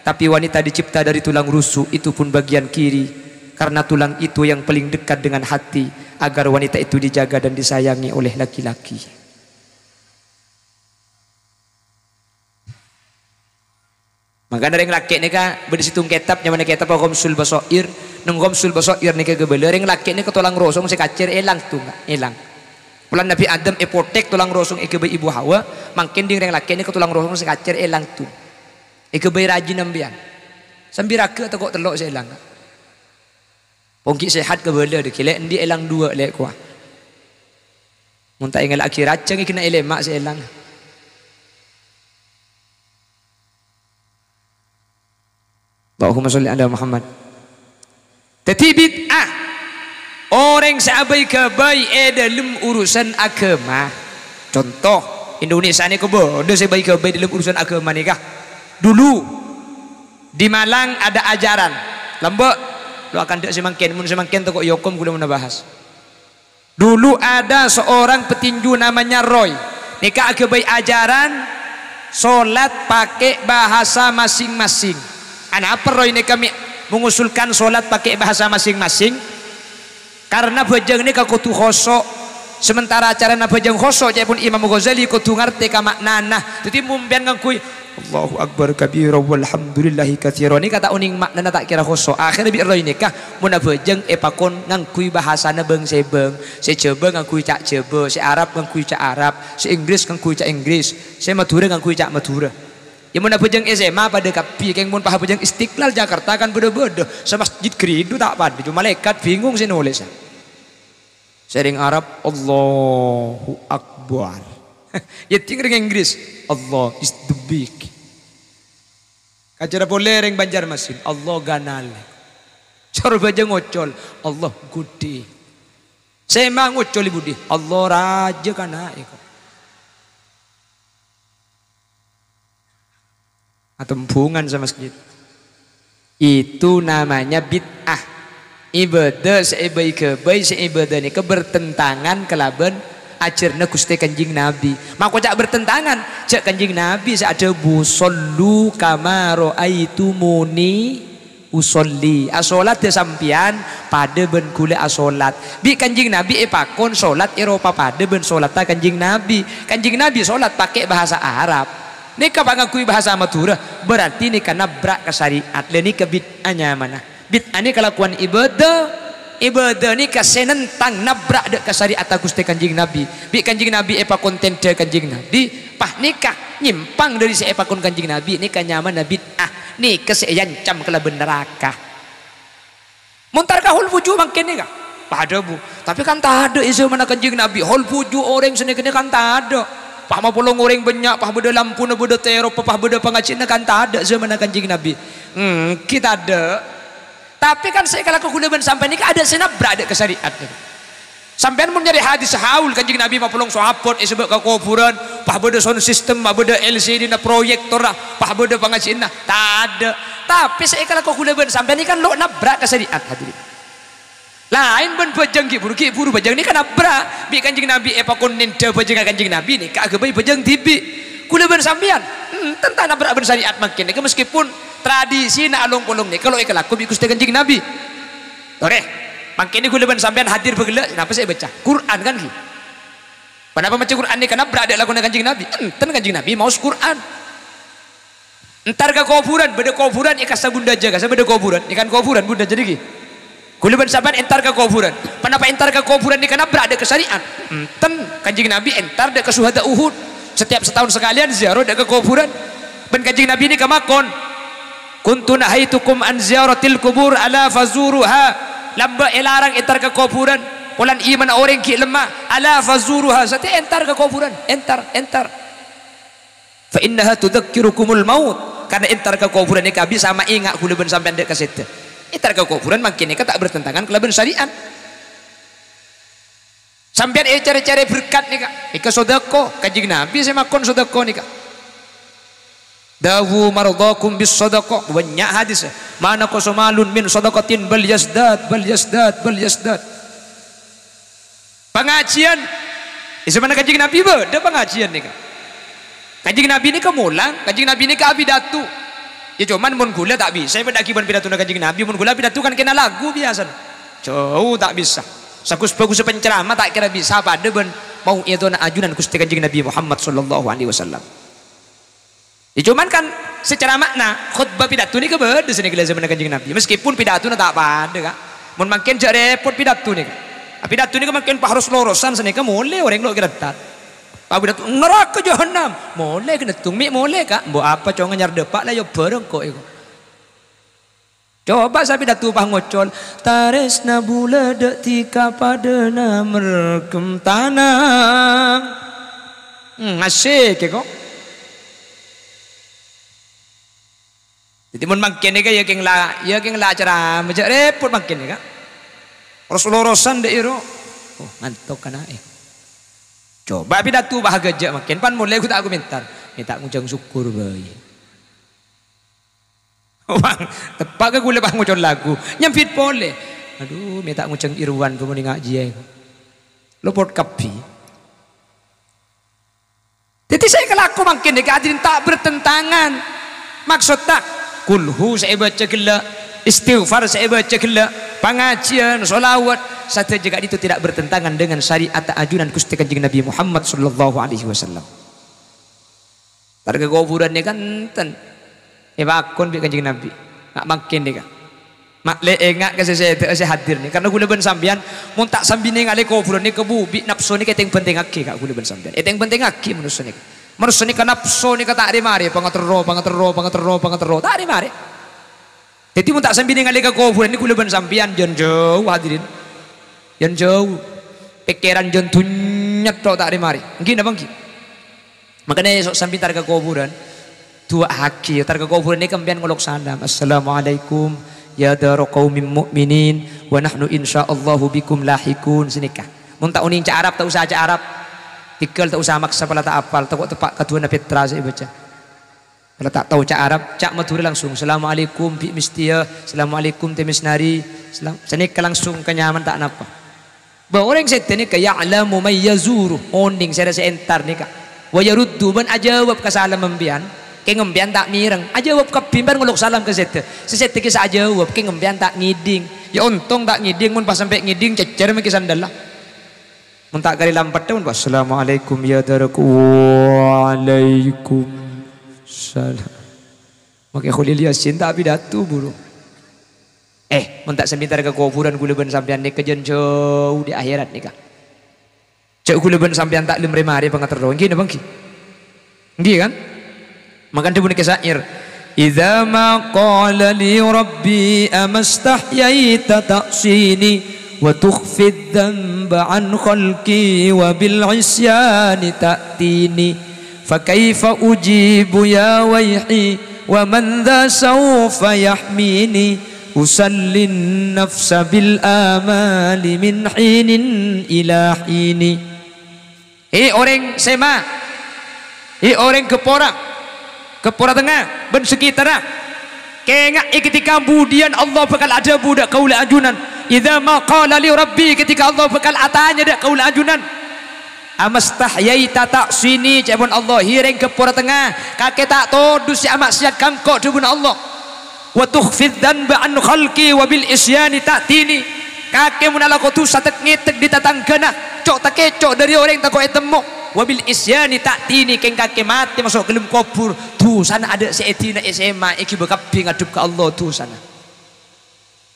Tapi wanita dicipta dari tulang rusuk, itu pun bagian kiri. Karena tulang itu yang paling dekat dengan hati, agar wanita itu dijaga dan disayangi oleh laki-laki. Maka dari laki ni ka bersitung kitab nyaman kitab Ghamsul Basair, nang Ghamsul Basair ni ka gebele ring laki ni ketolong rosong sekacir elang tu enggak elang. Pulang Nabi Adam potek tulang rosong ikebe ibu Hawa, makin ding reng laki ni ketulang rosong sekacir elang tu. Ikebe rajin nambian. Sambil raka atau kok telok seelang. Pongki sehat ke bela de kile endi elang dua lek kuah. Mun tak ingat akhirat ceng kena elemak seelang. Allahumma sholli ala Muhammad. Teti bid'ah. Orang seabai kebai dalam urusan agama. Contoh Indonesia ni kebodoh seabai kebai dalam urusan agama ni kah? Dulu di Malang ada ajaran lembek lo akan tak semangkin mun semangkin tu kok yokom gula mana bahas. Dulu ada seorang petinju namanya Roy. Nikah kebai ajaran solat pakai bahasa masing-masing. Apa Roy ni kami mengusulkan solat pakai bahasa masing-masing? Karena bajang ni kakutu khosok, sementara acara na bajang khosok jadi pun Imam Ghazali kutu ngerti ka maknana. Jadi mumpian ngangkui Allahu Akbar kabira walhamdulillahi katsira. Ni kata uning maknana tak kira khosok. Akhirnya bi roy nikah mun bajang pakon ngangkui bahasana beng sebeng, se cebe ngangkui cak cebe, se Arab ngangkui cak Arab, se Inggris ngangkui cak Inggris, se Madura ngangkui cak Madura. Ya mun bajang SMA pada kapi keng mun paha bajang Istiqlal Jakarta kan bodoh-bodoh. Se masjid Gerindu tak pada cuma malaikat bingung se nulis. Sering Arab Allahu Akbar. Ya tinggal Inggris Allah is the big. Kacara boleh reng Banjarmasin Allah ganal. Cara baca ngocol Allah gede. Saya mah ngocol budi Allah raja kana iko. Atempungan sama masjid. Itu namanya bid'ah. Ibadah seibai kebai seibadah ni kebertentangan kelaban ajarna Gusti Kanjeng Nabi. Maka cak bertentangan cak Kanjeng Nabi ada busollu kama raaitumuni usolli. Asolat de sampian pada ben kule asolat. Bi Kanjeng Nabi pakon solat Eropa pada ben solat Kanjeng Nabi. Kanjeng Nabi solat pakai bahasa Arab. Nika ngakui bahasa Madura berarti nika nabrak ke syariat. Ini ke bid'ahnya mana? Bid'ah ini kelakuan ibadah ibadah ni kasenentang nabrak dek ka syariat Gusti Kanjeng Nabi. Bi Kanjeng Nabi epa konten de Kanjeng Nabi, pah nikah nyimpang dari seepa kon Kanjeng Nabi ni kanyaman nabi ni keseyancam kelaben neraka. Muntar ka hul puju mangken ni ka. Pada bu. Tapi kan tak ada isu mana Kanjeng Nabi. Hul puju orang sini kene kan tak ada. Pah ma polong orang banyak, pah beda lampu na beda tero, pah beda pangacin kan tak ada isu mana Kanjeng Nabi. Kita ada. Tapi kan saya kalau kekuleban sampai ni ada senabrak ada kesyariat. Sampai mun nyari hadis haul Kanjeng Nabi ma polong sahabat sebab ka kuburan, pah beda sound system, pah beda LCD na proyektor, pah beda pangacin na. Tak ada. Tapi saya kalau kekuleban sampai ni kan lo nabrak kesyariat hadirin. Lain ben bajang ki buru bajang ni kan nabrak bi Kanjeng Nabi epa kon ninde bajang Kanjeng Nabi ni ka gebai bajang tibi. Kuleban sampean tentang nabrak ben syariat makin ni meskipun tradisi na along-polong ni kalau ikalaku bi Gusti Kanjeng Nabi. Ore, makin ni kuleban sampean hadir begela kenapa saya baca Quran kan ki. Kenapa baca Quran ni karena berada lagu Kanjeng Nabi. Enten Kanjeng Nabi mau Quran. Entar ke kuburan, beda kuburan ikas bunda jaga, saya beda kuburan, ikan kuburan bunda jadi ki. Kuleban sampean entar ke kuburan. Kenapa entar ke kuburan ni karena berada ke syariat. Enten Kanjeng Nabi entar dek ke syuhada Uhud. Setiap setahun sekalian ziarah dek ke kuburan. Ben Kanjeng Nabi ni kemakon. Kuntu nahaitukum an ziyaratil kubur ala fazuruha. Lamba elarang entar ke kuburan. Polan iman orang ki lemah ala fazuruha. Setiap entar ke kuburan, entar. Fa innaha tudzakirukumul maut. Karena entar ke kuburan ni kabi sama ingat kuleban sampean dek ke situ. Entar ke kuburan makin ni tak bertentangan kelaban syariat. Sampean cari-cari berkat ni kak. Ika sedekah Kanjeng Nabi saya makon sedekah ni kak. Dawu maradakum bis sadaqah. Banyak hadis. Mana qasamalun min sadaqatin bal yazdad. Pengajian. Itu mana Kanjeng Nabi ada pengajian ni kak. Kanjeng Nabi ni kemulang, Kanjeng Nabi ni ke abidatu. Ya cuman mun gula tak bisa. Saya pedaki ban pidatu na Kanjeng Nabi, mun gula pidatu kan kena lagu biasa. Jauh tak bisa. Sakus-bagus penceramah tak kira bisa pada ben mau itu na ajunan Gusti Kanjeng Nabi Muhammad sallallahu alaihi wasallam. Ya cuman kan secara makna khutbah pidato ni kebeda sini gila zaman Kanjeng Nabi. Meskipun pidato na tak pada kak. Mun makin jak repot pidato ni. Pidato ni makin harus lorosan sini ke mulai orang lo kira tat. Pidato neraka jahanam. Mulai kena tumi mulai kak. Mbok apa congan nyar depak lah yo bareng kok iku. Coba saya pidato pah ngocol. Taresna bula detika padana merkem tanah. Asyik kok. Jadi mun makin ni ya keng la acara macam repot makin ni kak. Rasul-rasulan dek iro. Oh ngantuk kana Coba pidato bahagia je makin pan mulai aku tak minta ngucang syukur bayi. Bang, tepak ke gula bang ngucang lagu nyampit boleh. Aduh, minta ngucang Irwan tu mending ngaji ai. Lo pot kapi. Jadi saya kelaku makin dekat hadirin tak bertentangan. Maksud tak kulhu saya baca gila, istighfar saya baca gila, pengajian, solawat satu juga itu tidak bertentangan dengan syariat ajunan Gusti Kanjeng Nabi Muhammad sallallahu alaihi wasallam. Targa kuburan ni kan ten. Bakon bi Kanjeng Nabi. Nak makin dia kan. Mak le engat ke saya hadir ni karena gula ben sambian mun tak sambine ngale kuburan ni kebubi nafsu ni keteng penting akki kak gula ben sambian. Eteng penting akki manusia ni. Manusia ni kan nafsu ni kata mari pangatero tak mari. Jadi mun tak sambine ngale ke kuburan ni gula ben sambian jon jauh hadirin. Yang jauh pikiran jon tunyat tok tak mari. Mungkin apa mungkin? Makanya esok sambil targa kuburan dua haki targa kuburan ni kembian ngolok salam. Assalamualaikum ya daru qaumin mu'minin wa nahnu insyaallahu bikum lahikun senikah. Mun tak uning cak Arab tak usah cak Arab. Tikal tak usah maksa pala tak apal tak tepak katuan Petra saya baca. Kalau tak tahu cak Arab cak Madura langsung. Assalamualaikum bi mistia. Assalamualaikum temisnari. Senikah langsung kenyaman tak napa. Bahawa orang setan ni kaya ya'lamu may yazuru oning saya rasa entar ni kak wa yaruddu ban ajawab ke salam membian ke ngembian tak mireng ajawab ke bimban nguluk salam ke setan seset ke ajawab ke ngembian tak ngiding ya untung tak ngiding mun pas sampai ngiding cecer maki sandal lah mun tak kali lampat pun assalamualaikum ya daraku waalaikum salam maki khulil yasin tak pidato buru mentak sebentar ke kuburan kula ben sampean ni kejen jauh di akhirat ni kah. Cek kula ben sampean tak lemre mari pangatero nggih napa nggih. Nggih kan? Maka dia bunyi syair. Idza ma qala li rabbi amastahyaita ta'sini wa tukhfi dhanba an khalqi wa bil isyani ta'tini fa kaifa ujibu ya wayhi wa man dha sawfa yahmini usallin nafsa bil amali min hinin ila hini. Orang sema, orang kepora tengah ben sekitar kengak ketika kemudian Allah bakal ada budak kaula ajunan. Idza ma qala li rabbi, ketika Allah bakal atanya dak kaula ajunan. Amastahyaita ta'sini, cabun Allah hireng kepora tengah kakek tak todus si maksiat kangkok dubun Allah. Wa tukhfid dhanba an khalqi wa bil isyani ta'tini, kakek munala ko tu satek ngetek di tatanggana cok tak kecok dari orang tak kau temu. Wabil isyani ta'tini, keng kakek mati masuk ke dalam kubur tu sana ada si etina SMA iki bekapi ngadep ke Allah tu sana.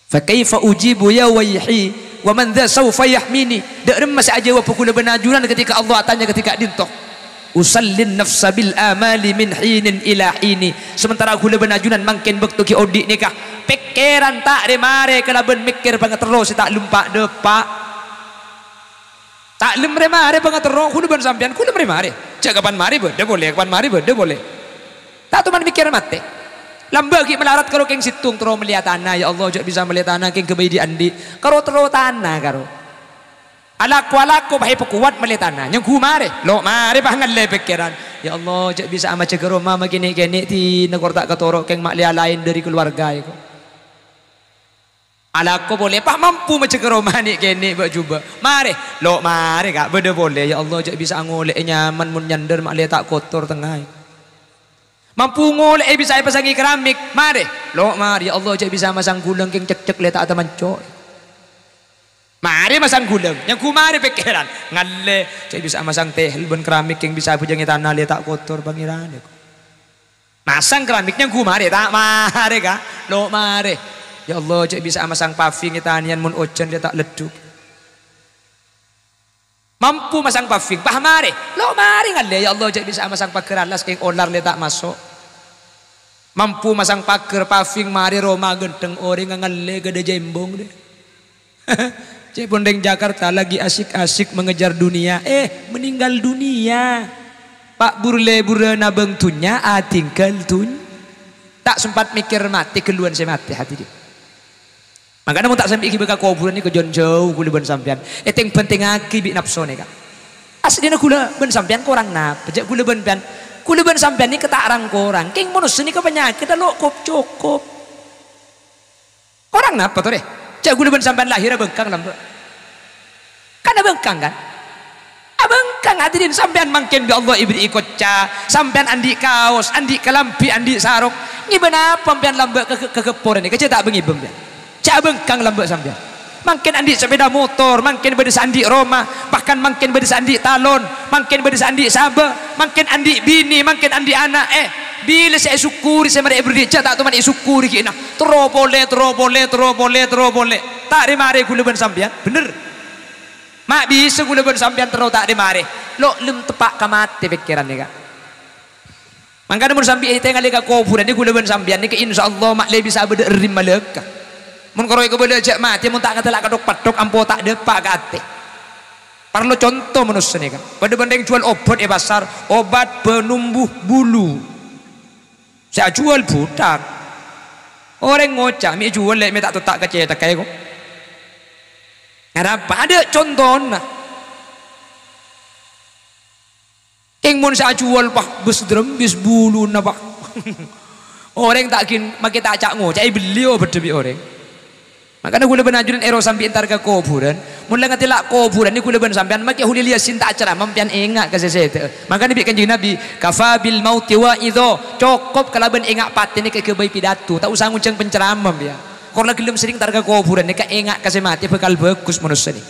Fa kaifa ujibu ya wayhi wa man dha sawfa yahmini, dak remas aja wa pukul benajuran ketika Allah tanya ketika dintok. Usallin nafsa bil amali min hinin ila hini, sementara kula benajunan mangkin bektu ki odik nikah pikiran tak remare kala ben mikir banget terus tak lumpak depak. Tak lemre mare pangatero kula ben sampean kula mare cak kapan mari bede boleh kapan mari bede boleh tak tuman mikir mate lamba ki melarat karo keng situng tero melihat tanah ya Allah jak bisa melihat tanah keng kebai di andi karo tero tanah karo alaku bahe pekuat melihat tanah yang ku mare lo mare bangan le pikiran ya Allah jak bisa ama cegero mama kini ti negor tak ketoro keng mak lia lain dari keluarga iku. Alaku boleh pak mampu macam romani kene buat juba mare lo mare kak beda boleh ya Allah jak bisa ngolek nyaman mun nyander mak le tak kotor tengah mampu ngolek bisa pasangi keramik mare lo mare ya Allah jak bisa masang gulung keng cek le tak tamancok mare masang gulung yang ku mare pikiran ngalle jak bisa masang teh ben keramik keng bisa pujangi tanah le tak kotor pangeran masang keramiknya ku mare tak mare kak lo mare. Ya Allah cek bisa masang paving tanian mun ojan dia tak leduk. Mampu masang paving pah mare lo mari ngalle ya Allah cek bisa masang pagar alas keng olar le tak masuk. Mampu masang pagar paving mari Roma genteng orang ngalle gede jembong deh. Cek pondeng Jakarta lagi asik-asik mengejar dunia meninggal dunia. Pak burle burana bengtunya tinggal tun tak sempat mikir mati keluhan saya mati hati dia. Makanya mau tak sampai iki beka kuburan ni kejon jauh kula ben sampean. Yang penting aki bi nafsu ni kak. Aslinya kula ben sampean korang napa? Jak kula ben sampean ni ketarang korang. King manusia ni ke penyakit lo cukup. Korang napa tuh deh? Jak kula ben sampean lahir bengkang lambe. Karena bengkang kan? Bengkang hadirin sampean mangkin bi Allah ibri ikutca. Sampean andi kaos, andi kelampi, andi sarung. Ngiben apa sampean lambe ke keporan ni? Kece tak bengi bembe. Cak bengkang lambak sampean. Mungkin andi sepeda motor, mungkin beda sandi Roma, bahkan mungkin beda sandi talon, mungkin beda sandi sabar, mungkin andi bini, mungkin andi anak. Bila saya syukuri saya mari berdicak tak tuman syukuri kina. Tero boleh. Tak remare kula ben sampean, bener. Mak bisa kula ben sampean tero tak remare. Lo lem tepak kamate pikiran ni kak. Mangkana mun sampai tengah leka kuburan ni kula ben sampean ni ke insyaallah mak le bisa beda rim maleka. Mun koroi ke beda jak mati mun tak katelak kadok patok ampo tak depak kate. Perlu contoh manusia ni kan. Pada benda yang jual obat pasar, obat penumbuh bulu. Saya jual budak. Orang ngocak mi jual lek mi tak tak kecil tak kaya kok. Kenapa? Ada contoh nah. King mun saya jual pak bus drum bis bulu na pak. Orang tak kin makai tak cak ngocak beli obat demi orang. Makanya kula ben ajunan ero sampai entar ke kuburan. Mun la ngatila kuburan ni kula ben sampean make hulilia sinta acara mampian ingat ka sesete. Makanya bi kanjeng Nabi kafabil mauti wa idho, cukup kalau ben ingat pati ni ke kebai pidato, tak usah nguncang penceramah ya. Kalau gelem sering entar ke kuburan ni ka ingat ka mati bakal bagus manusia ni.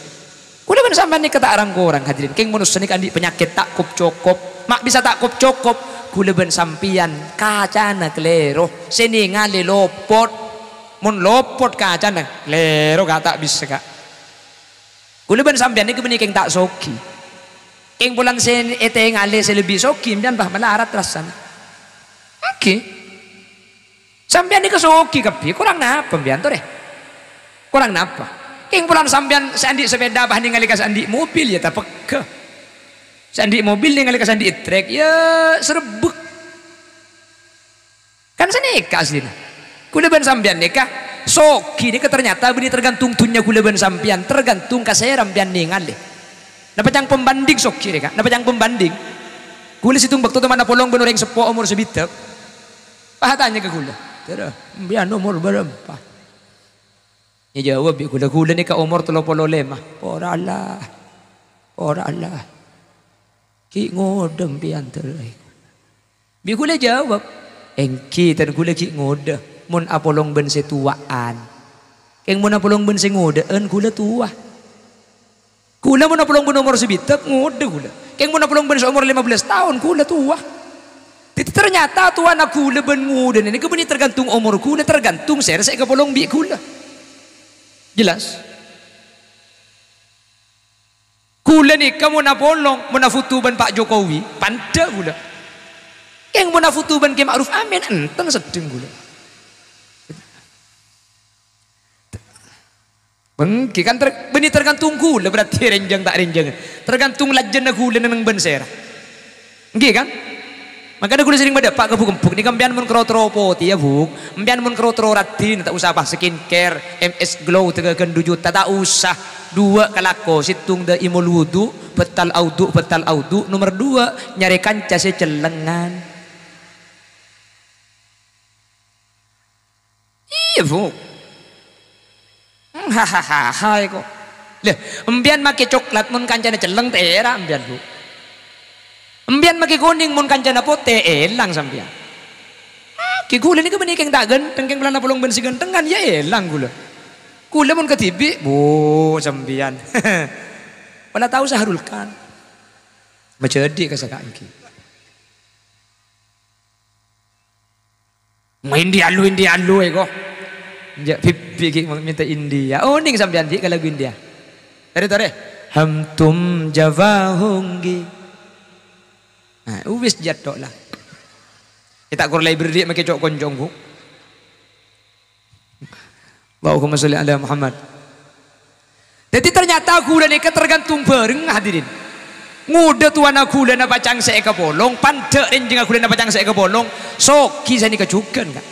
Kula ben sampean ni kata arang korang hadirin. King manusia ni kan di penyakit tak cukup. Mak bisa tak cukup. Kula ben sampian kacana klero, seni ngale lopot. mun lopot kaca nang lero kata bisa kak. Kula ben sampean niku menika tak soki. Ing bulan sen ete ngale lebih soki dan bah melarat rasana. Oke. Sampean niku soki kapi kurang napa mbian to deh. Kurang napa? Ing bulan sampean sandi sepeda bah ningali ka sandi mobil ya tak peke. Sandi mobil ningali ka sandi trek ya serebek. Kan seneka aslina. Kula ben sampean nikah soki ini ternyata bini tergantung tunya kula ben sampean tergantung ka saya rampian ningali. Dapat yang pembanding soki deka, dapat yang pembanding. Kula situng bakto teman polong ben orang sepo umur sebitek. Pahatanya ke kula. Tara, mbian umur berapa? Ya jawab ya kula ni ka umur 35. Ora Allah. Ora Allah. Ki ngodem pian terai. Bi kula jawab, engki tan kula ki ngode. Mun apolong ben setuaan. Keng mun apolong ben se ngodeun kula tua. Kula mun apolong ben umur sebitek ngode kula. Keng mun apolong ben umur 15 tahun kula tua. Jadi ternyata tua anak kula ben ngode ini kebenar tergantung umur kula tergantung saya kapolong bi kula. Jelas? Kula ni kamu napolong munafutu ban Pak Jokowi panda kula. Keng munafutu ban Ki Ma'ruf Amin enteng sedeng kula. Bengki kan benih tergantung kula berarti renjang tak renjang. Tergantung lajana kula nang ben sera. Nggih kan? Makanya kula sering badapak kebuk-kebuk ni kambian mun krotro poti ya buk. Kambian mun krotro ratin tak usah apa skincare, MS Glow 3 juta tak usah. 2 kalako situng da imul wudu, betal audu. Nomor 2 nyari kanca celengan. Iya buk. Hahaha kok. Lah, embian make coklat mun kancana celeng tera embian bu. Embian make kuning mun kancana pote elang sampean. Ki kula niku menika tak genteng keng belana pulung ben si genteng kan ya elang kula. Kula mun ketibi bu sampean. Wala tahu saharulkan. Macedi kasakaan ki. Main dialu kok. Ya pipi minta India. Oh ning sampean di kalau India. Tare. Hamtum javahungi. Nah, wis jatuh lah. Kita kur library make cok konjong bu. Allahumma sholli ala Muhammad. Jadi ternyata kula ni tergantung bareng hadirin. Nguda tuan aku dan apa cang saya kapolong, pandek renjeng aku dan apa cang saya kapolong. Soki saya ni kejukan kan.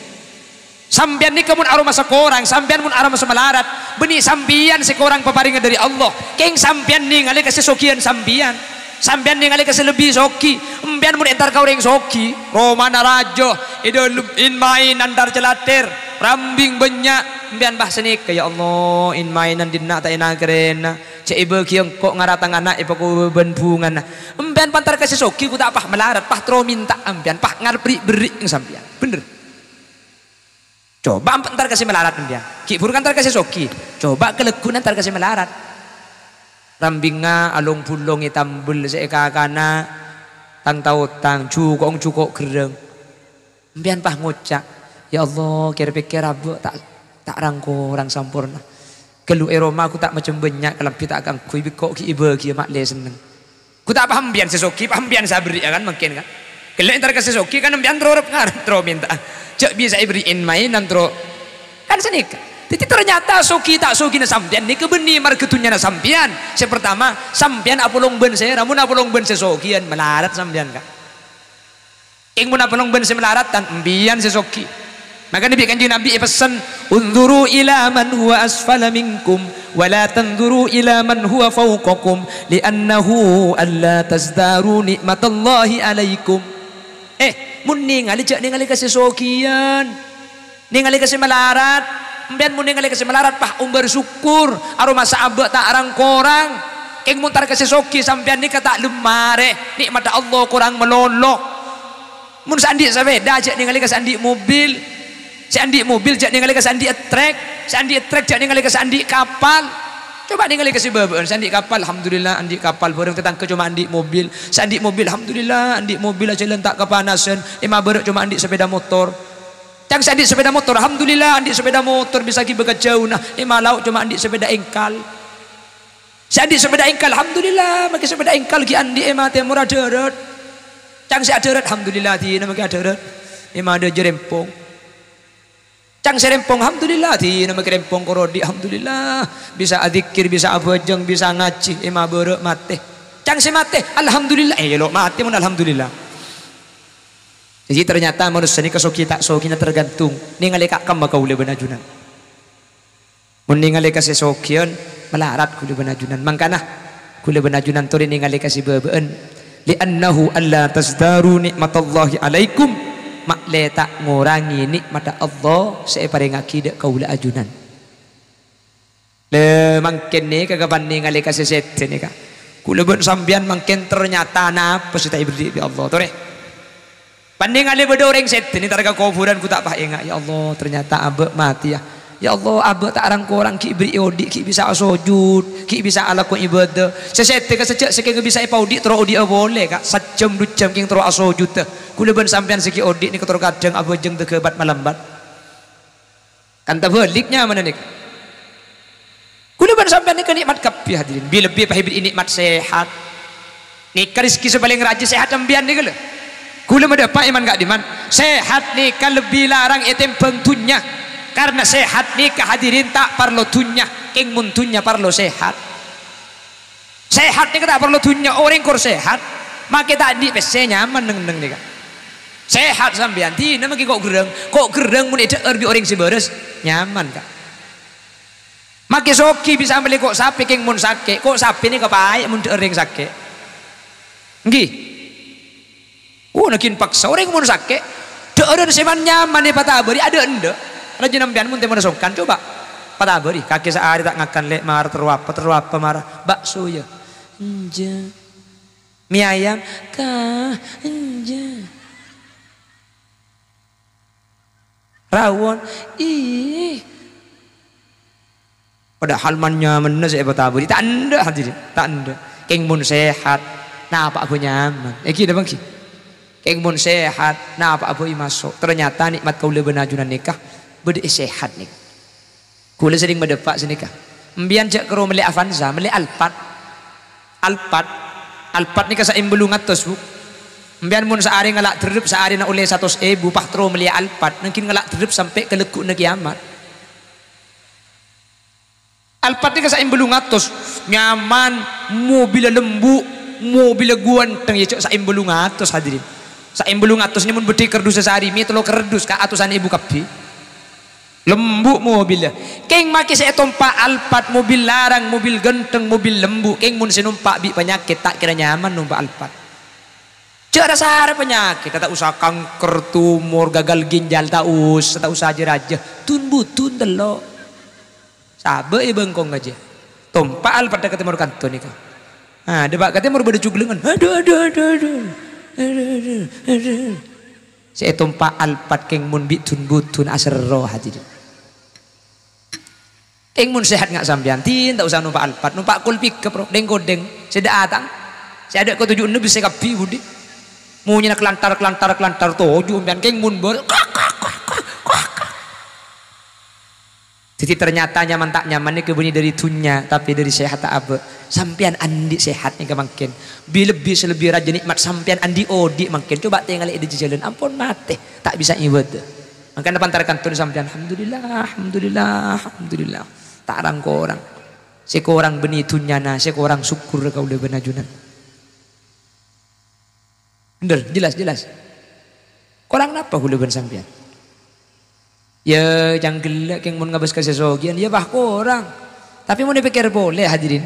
Sampian ni kamun aroma sekorang, sampian mun aroma semelarat, benih sampian sekorang peparingan dari Allah. Keng sampian ni ngali kasih sokian sampian, sampian ni ngali kasih lebih soki. Sampian mun entar kau reng soki, Romana rajo, idul in main andar celater, rambing banyak. Sampian bah senik ya Allah, in mainan dinna ta ina kerena. Cek ibu kiong kok ngaratang anak ibu ku benbungan. Sampian pantar kasih soki ku tak pah melarat, pah tro minta sampian, pah ngarpri beri sampian. Bener. Coba ntar kasih melarat dia. Ki buru ntar kasih soki. Coba kelegunan ntar kasih melarat. Rambinga alung pulong itambul seeka kana tang tautang cukok gereng. Mbian pah ngocak. Ya Allah kira pikir abu tak rangko orang sampurna. Kelu eroma aku tak macam banyak kalau kita akan kui bikok ki ibu ki mak le seneng. Ku tak paham mbian sesoki, paham mbian sabri ya kan mungkin kan. Kalau ntar kasih soki kan mbian terorep ngarep tro minta. Cak bisa iberiin mainan tro kan senik. Jadi ternyata soki tak soki na sampian ni kebeni marketunya na sampian. Yang pertama sampian apolong ben saya, ramun apolong ben sesokian melarat sampian kan. Ing mun apolong ben se melarat tan embian sesoki. Maka Nabi Kanjeng Nabi pesan, "Unzuru ila man huwa asfala minkum wa la tanzuru ila man huwa fawqakum li'annahu alla tazdaru nikmatallahi alaikum." Mun ningali cak ningali kasih sokian, ningali kasih melarat, mbian mun ningali kasih melarat pah umbar syukur, aroma saabak tak arang korang, keng muntar kasih soki sampean ni kata lemare, nikmat Allah korang melolok. Mun sandi sepeda cak ningali kasih andi mobil, cak ningali kasih andi trek, cak ningali kasih andi kapal. Coba ningali kasih babaan sandi kapal, alhamdulillah andi kapal bareng tetangga cuma andi mobil, sandi mobil alhamdulillah andi mobil aja lentak kepanasan, bareng cuma andi sepeda motor. Cang saya sepeda motor, alhamdulillah andik sepeda motor bisa pergi bekat jauh nah. Malau cuma andik sepeda engkal. Saya andik sepeda engkal, alhamdulillah pakai sepeda engkal ki andik mate murah deret. Cang saya deret, alhamdulillah ti nama ki deret. Ada jerempong. Cang serempong, alhamdulillah ti nama kerempong korodi, alhamdulillah bisa adzikir, bisa abajeng, bisa ngaji, berek mate. Cang se mate, alhamdulillah. Lo mate mun alhamdulillah. Jadi ternyata manusia ini kesoki tak sokinya tergantung. Ningali kak kam kau le benajunan. Mun ningali kasih sokian melarat kule benajunan. Mangkana kule benajunan tori ningali kasih bebeen. Li'annahu alla tasdaru nikmatallahi alaikum. Mak le tak ngurangi nikmat Allah saya parengaki dek kau le ajunan. Le mangken ni kagapan ningali kasih sete ni kak. Kule ben sambian mangken ternyata napa sita ibri Allah tore. Panding ale beda orang set ini targa kuburan ku tak pahenga ya Allah ternyata abe mati ya. Ya Allah abe tak arang korang ki beri odi ki bisa sujud ki bisa ala ku ibadah. Sesete ka secek seke bisa ipaudi tro odi boleh kak sajam 2 jam king tro sujud teh. Kula ben sampean seki odi ni ketro kadang abe jeng teu kebat malambat. Kan ta beliknya mana nik. Kula ben sampean ni nikmat kapi hadirin. Bi lebih pahibri nikmat sehat. Nik rezeki sebaling raja sehat ambian ni kala. Kula mendapat iman gak diman sehat nikah lebih larang etem pengtunya karena sehat nikah hadirin tak perlu tunya king muntunya perlu sehat nikah tak perlu tunya orang kor sehat maka tak di pc nyaman neng nikah sehat sampean tina maki kok gereng mun ede erbi orang si beres nyaman kak maki soki bisa beli kok sapi king mun sake kok sapi ni kepaik mun orang sake nggih. Nakin paksa orang mun sakit ada seman nyaman nih patabari ada ende ada jenampian mun temon songkan coba patabari kaki sehari tak ngakan lek marah terwapa marah bakso ya enja mie ayam kah enja rawon padahal man nyaman saya patabari tak ende hadirin tak ende keng mun sehat nah apa aku nyaman kita bang ki keng mun sehat nah apa masuk ternyata nikmat kau le benajunan nikah bede sehat nih kula sering mendepak senikah mbian cek kero meli Avanza meli Alphard nikah sa imbelung atos bu mbian mun saari ngalak terep saari na oleh 100.000 pahtro meli Alphard mungkin ngalak terep sampai ke lekuk na kiamat Alphard nikah sa imbelung atos nyaman mobil lembu mobil guanteng ya cek sa imbelung atos hadirin sa imbelung atos ni mun beti kerdus sehari mi telo kerdus ka atusan ibu kapi lembu mobilnya keng maki saya tompak Alphard mobil larang mobil genteng mobil lembu keng mun sinumpak bi penyakit tak kira nyaman numpak Alphard cek rasa penyakit tak usah kanker tumor gagal ginjal tak usah aja tun butun telo sabe bengkong aja tompak Alphard dekat timur kanton nika nah debak katanya mau beda cuglengan aduh saya tumpah Alphard keng mun bitun butun asero hadirin keng mun sehat nggak sampean tin tak usah numpak Alphard numpak kul pickup bro deng godeng saya datang saya ada ke 76 bisa kapi budi mau nyana kelantar toju sampean keng mun ber jadi ternyata nyaman tak nyaman ini kebuni dari tunya tapi dari sehat tak apa sampean andi sehat nih kemangkin lebih selebih raja nikmat sampean andi odi mangkin coba tinggal di jalan ampun mate tak bisa ibadah makanya pantarkan tuh sampean alhamdulillah tak arang korang sekorang beni tunya na sekorang syukur kau udah benajunan bener jelas korang napa udah ben sampean ya jangan gelak yang mau ngabas kasih sogian ya bah korang tapi mau dipikir boleh hadirin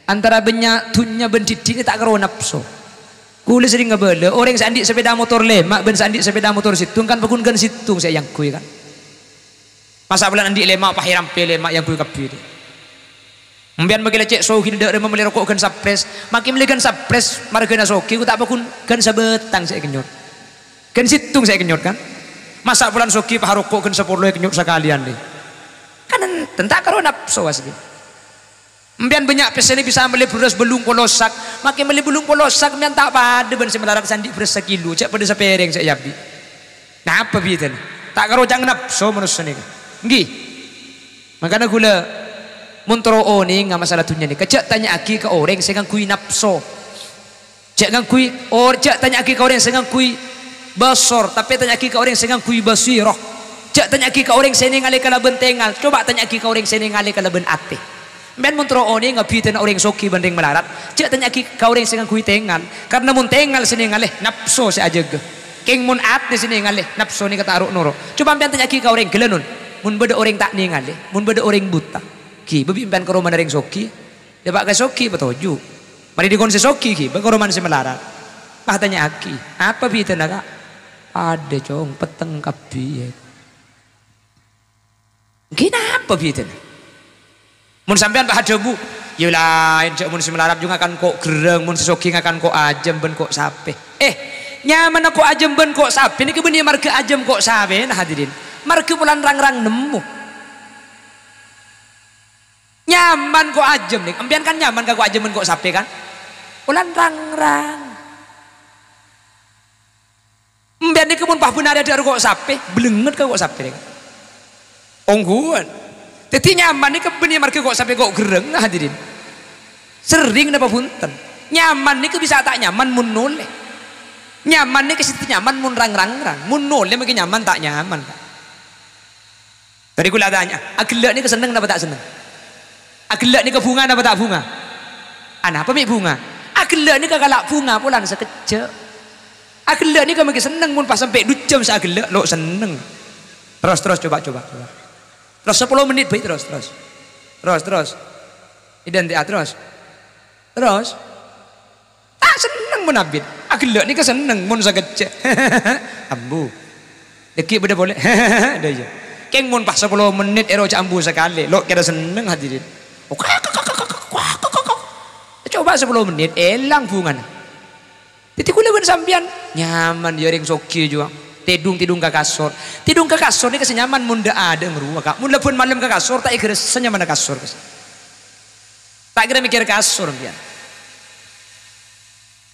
antara banyak tunya bentiti ini tak karo nafsu kula sering ngebele orang sandik sepeda motor lemak ben sandik sepeda motor situng kan pakun gan situng saya yang kui kan masa bulan andik lemak pahiram pe lemak yang kui kapi mbian bagi lecek sogi ndak membeli rokok gan sapres makin beli gan sapres margana sogi ku tak pakun gan sabetang saya kenyot gan situng saya kenyot kan masa bulan soki paharokok kan 10 kenyut sekalian deh kan tentak karo nafsu asli mbian banyak pesene bisa beli beras belung polosak makin beli belung polosak mbian tak pada ben semelarak sandi beras sekilo cek pada sepereng cek yabi nah apa bitan tak karo cang nafsu manusia nih nggih makanya gula muntro oni nggak masalah dunia nih kecak tanya aki ke orang saya ngakui nafsu cak ngakui cak tanya aki ke orang saya ngakui basor tapi tanya aki ke orang saya ngakui basirah cak tanya aki ke orang saya ngalih kala bentengal coba tanya aki ke orang saya ngalih kala ben ate men muntro oni ngapitin orang soki banding melarat cak tanya aki ke orang saya ngakui tengal karena mun tengal sini ngalih nafsu saya aja ge keng mun ate sini ngalih nafsu ni kata aruk noro coba pian tanya aki ke orang gelenun mun beda orang tak ningali mun beda orang buta ki bebi impian ke rumah ring soki dia pakai soki petoju mari dikon se soki ki ke rumah se melarat ah tanya aki apa bi tenaga ada cong peteng kapi kenapa bi tenaga mun sampean pak debu ya lain cak mun se melarat juga kan kok gereng mun se soki akan kok ajem ben kok sape nyaman kok ajem ben kok sape ini kebeni marga ajem kok sape nah hadirin marga bulan rang-rang nemu nyaman kok ajem nih empian kan nyaman kok ajem ben kok sape kan bulan rang-rang empian ini kebun pah benar ada kok sape belenget kok sape ongguan jadi nyaman nih kebeni marga kok sape kok gereng nah hadirin sering napa punten nyaman nih bisa tak nyaman mun noleh nyaman nih kesitu nyaman mun rang-rang mun noleh makin nyaman tak nyaman tadi kula tanya agelak ni keseneng apa tak seneng agelak ni ke bunga apa tak bunga apa mi bunga agelak ni kagalak bunga pulan sekejap agelak ni makin seneng mun pas sampai 2 jam seagelak lo seneng terus coba terus 10 menit baik terus identik terus tak seneng mun abid agelak ni keseneng mun sekejap ambu deki beda boleh dah ya keng mun pas 10 menit ero cambu sekali lo kira seneng hadirin coba 10 menit elang bungan jadi kula ben sampean nyaman ya ring soki juga tidung ke kasur ni kesenyaman mun da ada ngeruwa kak mun lepun malam ke kasur tak kira senyaman ke kasur tak kira mikir kasur pian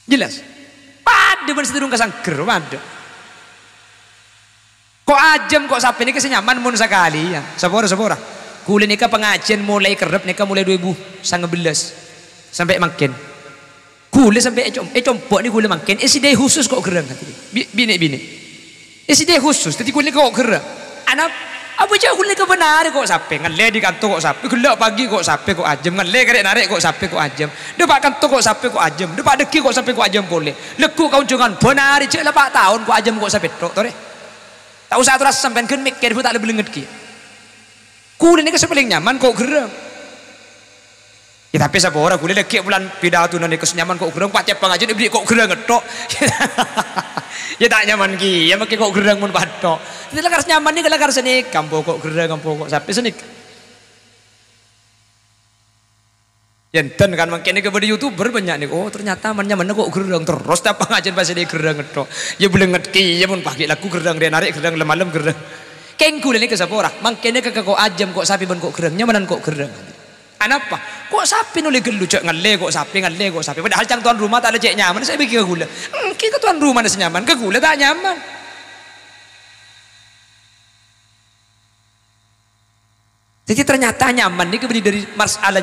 jelas pada ben tidung ke sangger pada kok ajem kok sampai ini kesenyaman mun sekali ya sepora kula nika pengajian mulai kerep nika mulai 2019 sampai makin kula sampai compok ni kula makin ide khusus kok gerang bini ide khusus jadi kula kok gerang anak apa aja kula ke benar kok sampai ngale di kantor kok sampai kula pagi kok sampai kok ajem ngale karek narik kok sampai kok ajem depak kantor kok sampai kok ajem depak deki kok sampai kok ajem boleh leku kau jangan benar cek 4 tahun kok ajem kok sampai tok tore tak usah terus sampean kan mikir tak lebih lenget ki kulit ini paling nyaman kok gereng ya tapi siapa orang kulit lagi bulan pidato nanti kesenyaman kok gereng pakai pengajian iblis kok gereng ngetok ya tak nyaman ki ya makin kok gereng mun patok itu lekar nyaman nih lekar seni kampo kok gereng kampo kok sampai seni Yenten kan makin ini kepada youtuber banyak nih oh ternyata nyaman kok gereng terus tiap pengajian pasti dia gereng ngetok ya boleh ngerti ya mun pakai laku gereng dia narik gereng lemalam gereng kengkul ini ke siapa orang makanya kok ajem kok sapi ben kok gereng nyamanan kok gereng apa kok sapi nuli gelu cek ngale kok sapi padahal cang tuan rumah tak ada cek nyaman saya bikin ke gula ke tuan rumah nasi nyaman ke gula tak nyaman jadi ternyata nyaman ini keberi dari masalah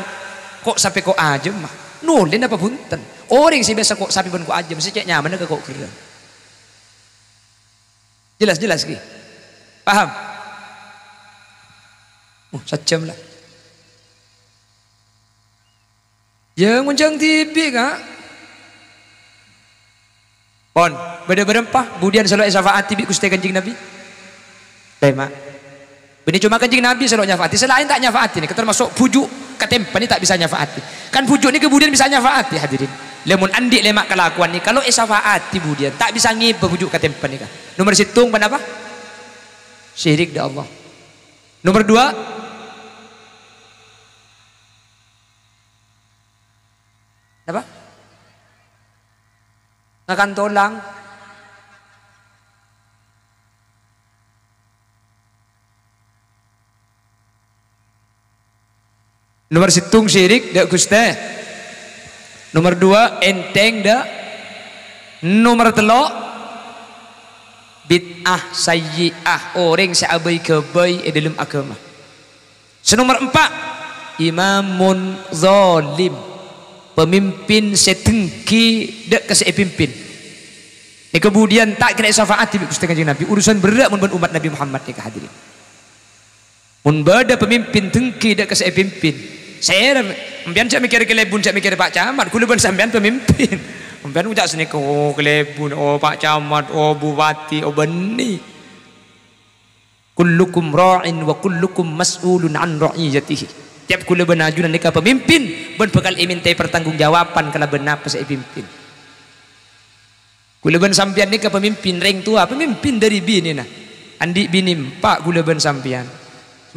kok sampai kok ajem mah nulin apa punten orang sih biasa kok sapi ben kok ajem sih cek nyaman ke kok gereng jelas ki paham sejam lah yang nguncang TV kak pon beda berempah budian selalu syafaati bi kusti kanjing Nabi tema ini cuma kanjing Nabi selalu nyafaati selain tak nyafaati ini termasuk bujuk ketempan ini tak bisa nyafaati kan bujuk ini kemudian bisa nyafaati hadirin lemun andi lemak kelakuan ini kalau syafaati budian tak bisa ngib bujuk ketempan ini kan nomor situng apa syirik dah Allah nomor 2 apa ngakan tolang nomor situng syirik dak guste nomor 2 enteng dak nomor 3 bid'ah sayyi'ah, orang seabai kebai dalam agama. Senomor 4, imamun zalim, pemimpin setengki dak kasih pimpin. Kemudian tak kena syafaat di Gusti Kanjeng Nabi, urusan berat mun umat Nabi Muhammad ni hadirin. Mun bada pemimpin tengki dak kasih pimpin. Saya ambian cak mikir kelebun, cak mikir Pak Camat, kula ben sampean pemimpin. Ambian ucak sini oh kelebun, oh Pak Camat, oh bupati, oh beni. Kullukum ra'in wa kullukum mas'ulun an ra'iyatihi. Tiap kula ben ajunan nika pemimpin, ben bakal imintai pertanggungjawaban kala benar pasai pimpin. Kula ben sampean nika pemimpin ring tua, pemimpin dari bini nah. Andi bini empak kula ben sampean.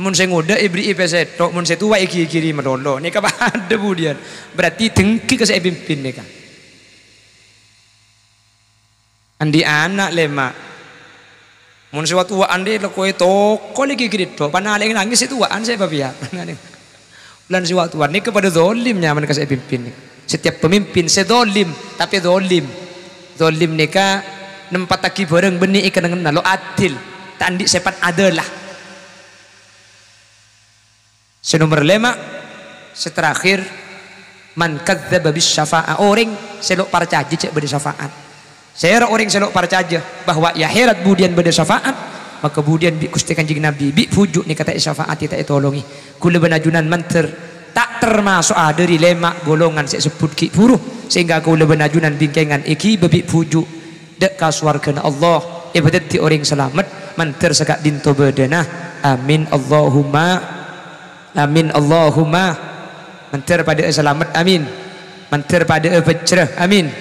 Mun saya ngoda ibri ipeset, mun saya tua kiri merolo. Nika ada budian. Berarti tengki ke saya pimpin nika. Andi anak lema. Mun saya tua andi lekoi toko lagi kiri tok. Panaleng nangis itu tuaan saya babia. Bulan saya tua nika pada zolimnya mereka saya pimpin. Setiap pemimpin saya zolim, tapi zolim. Zolim nika nempataki bareng benih ikan dengan lo adil. Tandi sepat adalah. Senomor 5, seterakhir, man kadzdzaba bis syafa'ah, orang selok percaya cek beda syafaat. Saya orang selok percaya bahwa ya herat budian beda syafaat, maka kemudian bi Gusti Kanjeng Nabi bi pujuk ni kata syafaat kita tolongi. Kula benajunan manter tak termasuk dari lemak golongan saya sebut ki puruh, sehingga kula benajunan bingkengan iki bebi pujuk dek kaswarkeun Allah ibadati orang selamat manter sekak dinto bedana. Amin Allahumma amin Allahumma. Manter pada selamat amin, manter pada pecrah amin,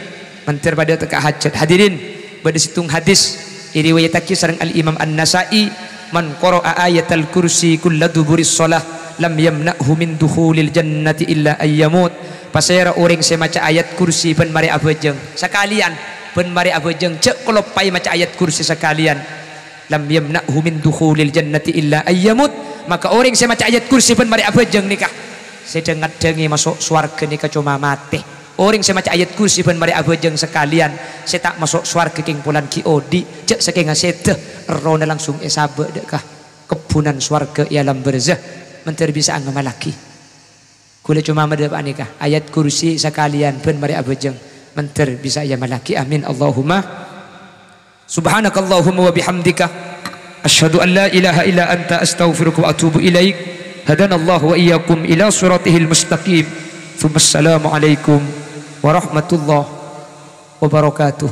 manter pada teka hajat. Hadirin, pada situng hadis diriwayatake sareng Al Imam An-Nasa'i, man qara'a ayatal kursi kulla duburis shalah lam yamna'hu min dukhulil jannati illa ayyamut. Pasera orang saya maca ayat kursi pen mari abejeng sekalian, pen mari abejeng cek kolopai maca ayat kursi sekalian, lam yamna'hu min dukhulil jannati illa ayyamut. Maka orang saya maca ayat kursi pun mari abejeng nikah saya dengar dengi masuk swarga nikah cuma mati. Orang saya maca ayat kursi pun mari abejeng sekalian saya tak masuk swarga king pulan kiodi cek saking sedeh rona langsung esabe dekah kebunan swarga ialam berzah menteri bisa ngamalaki. Kula cuma madep nikah ayat kursi sekalian pun mari abejeng menteri bisa ya malaki. Amin Allahumma. Subhanakallahumma wa bihamdika asyhadu an la ilaha illa anta astaghfiruka wa atubu ilaik. Hadanallahu wa iyyakum ila siratihil mustaqim. Assalamu alaikum warahmatullahi wabarakatuh.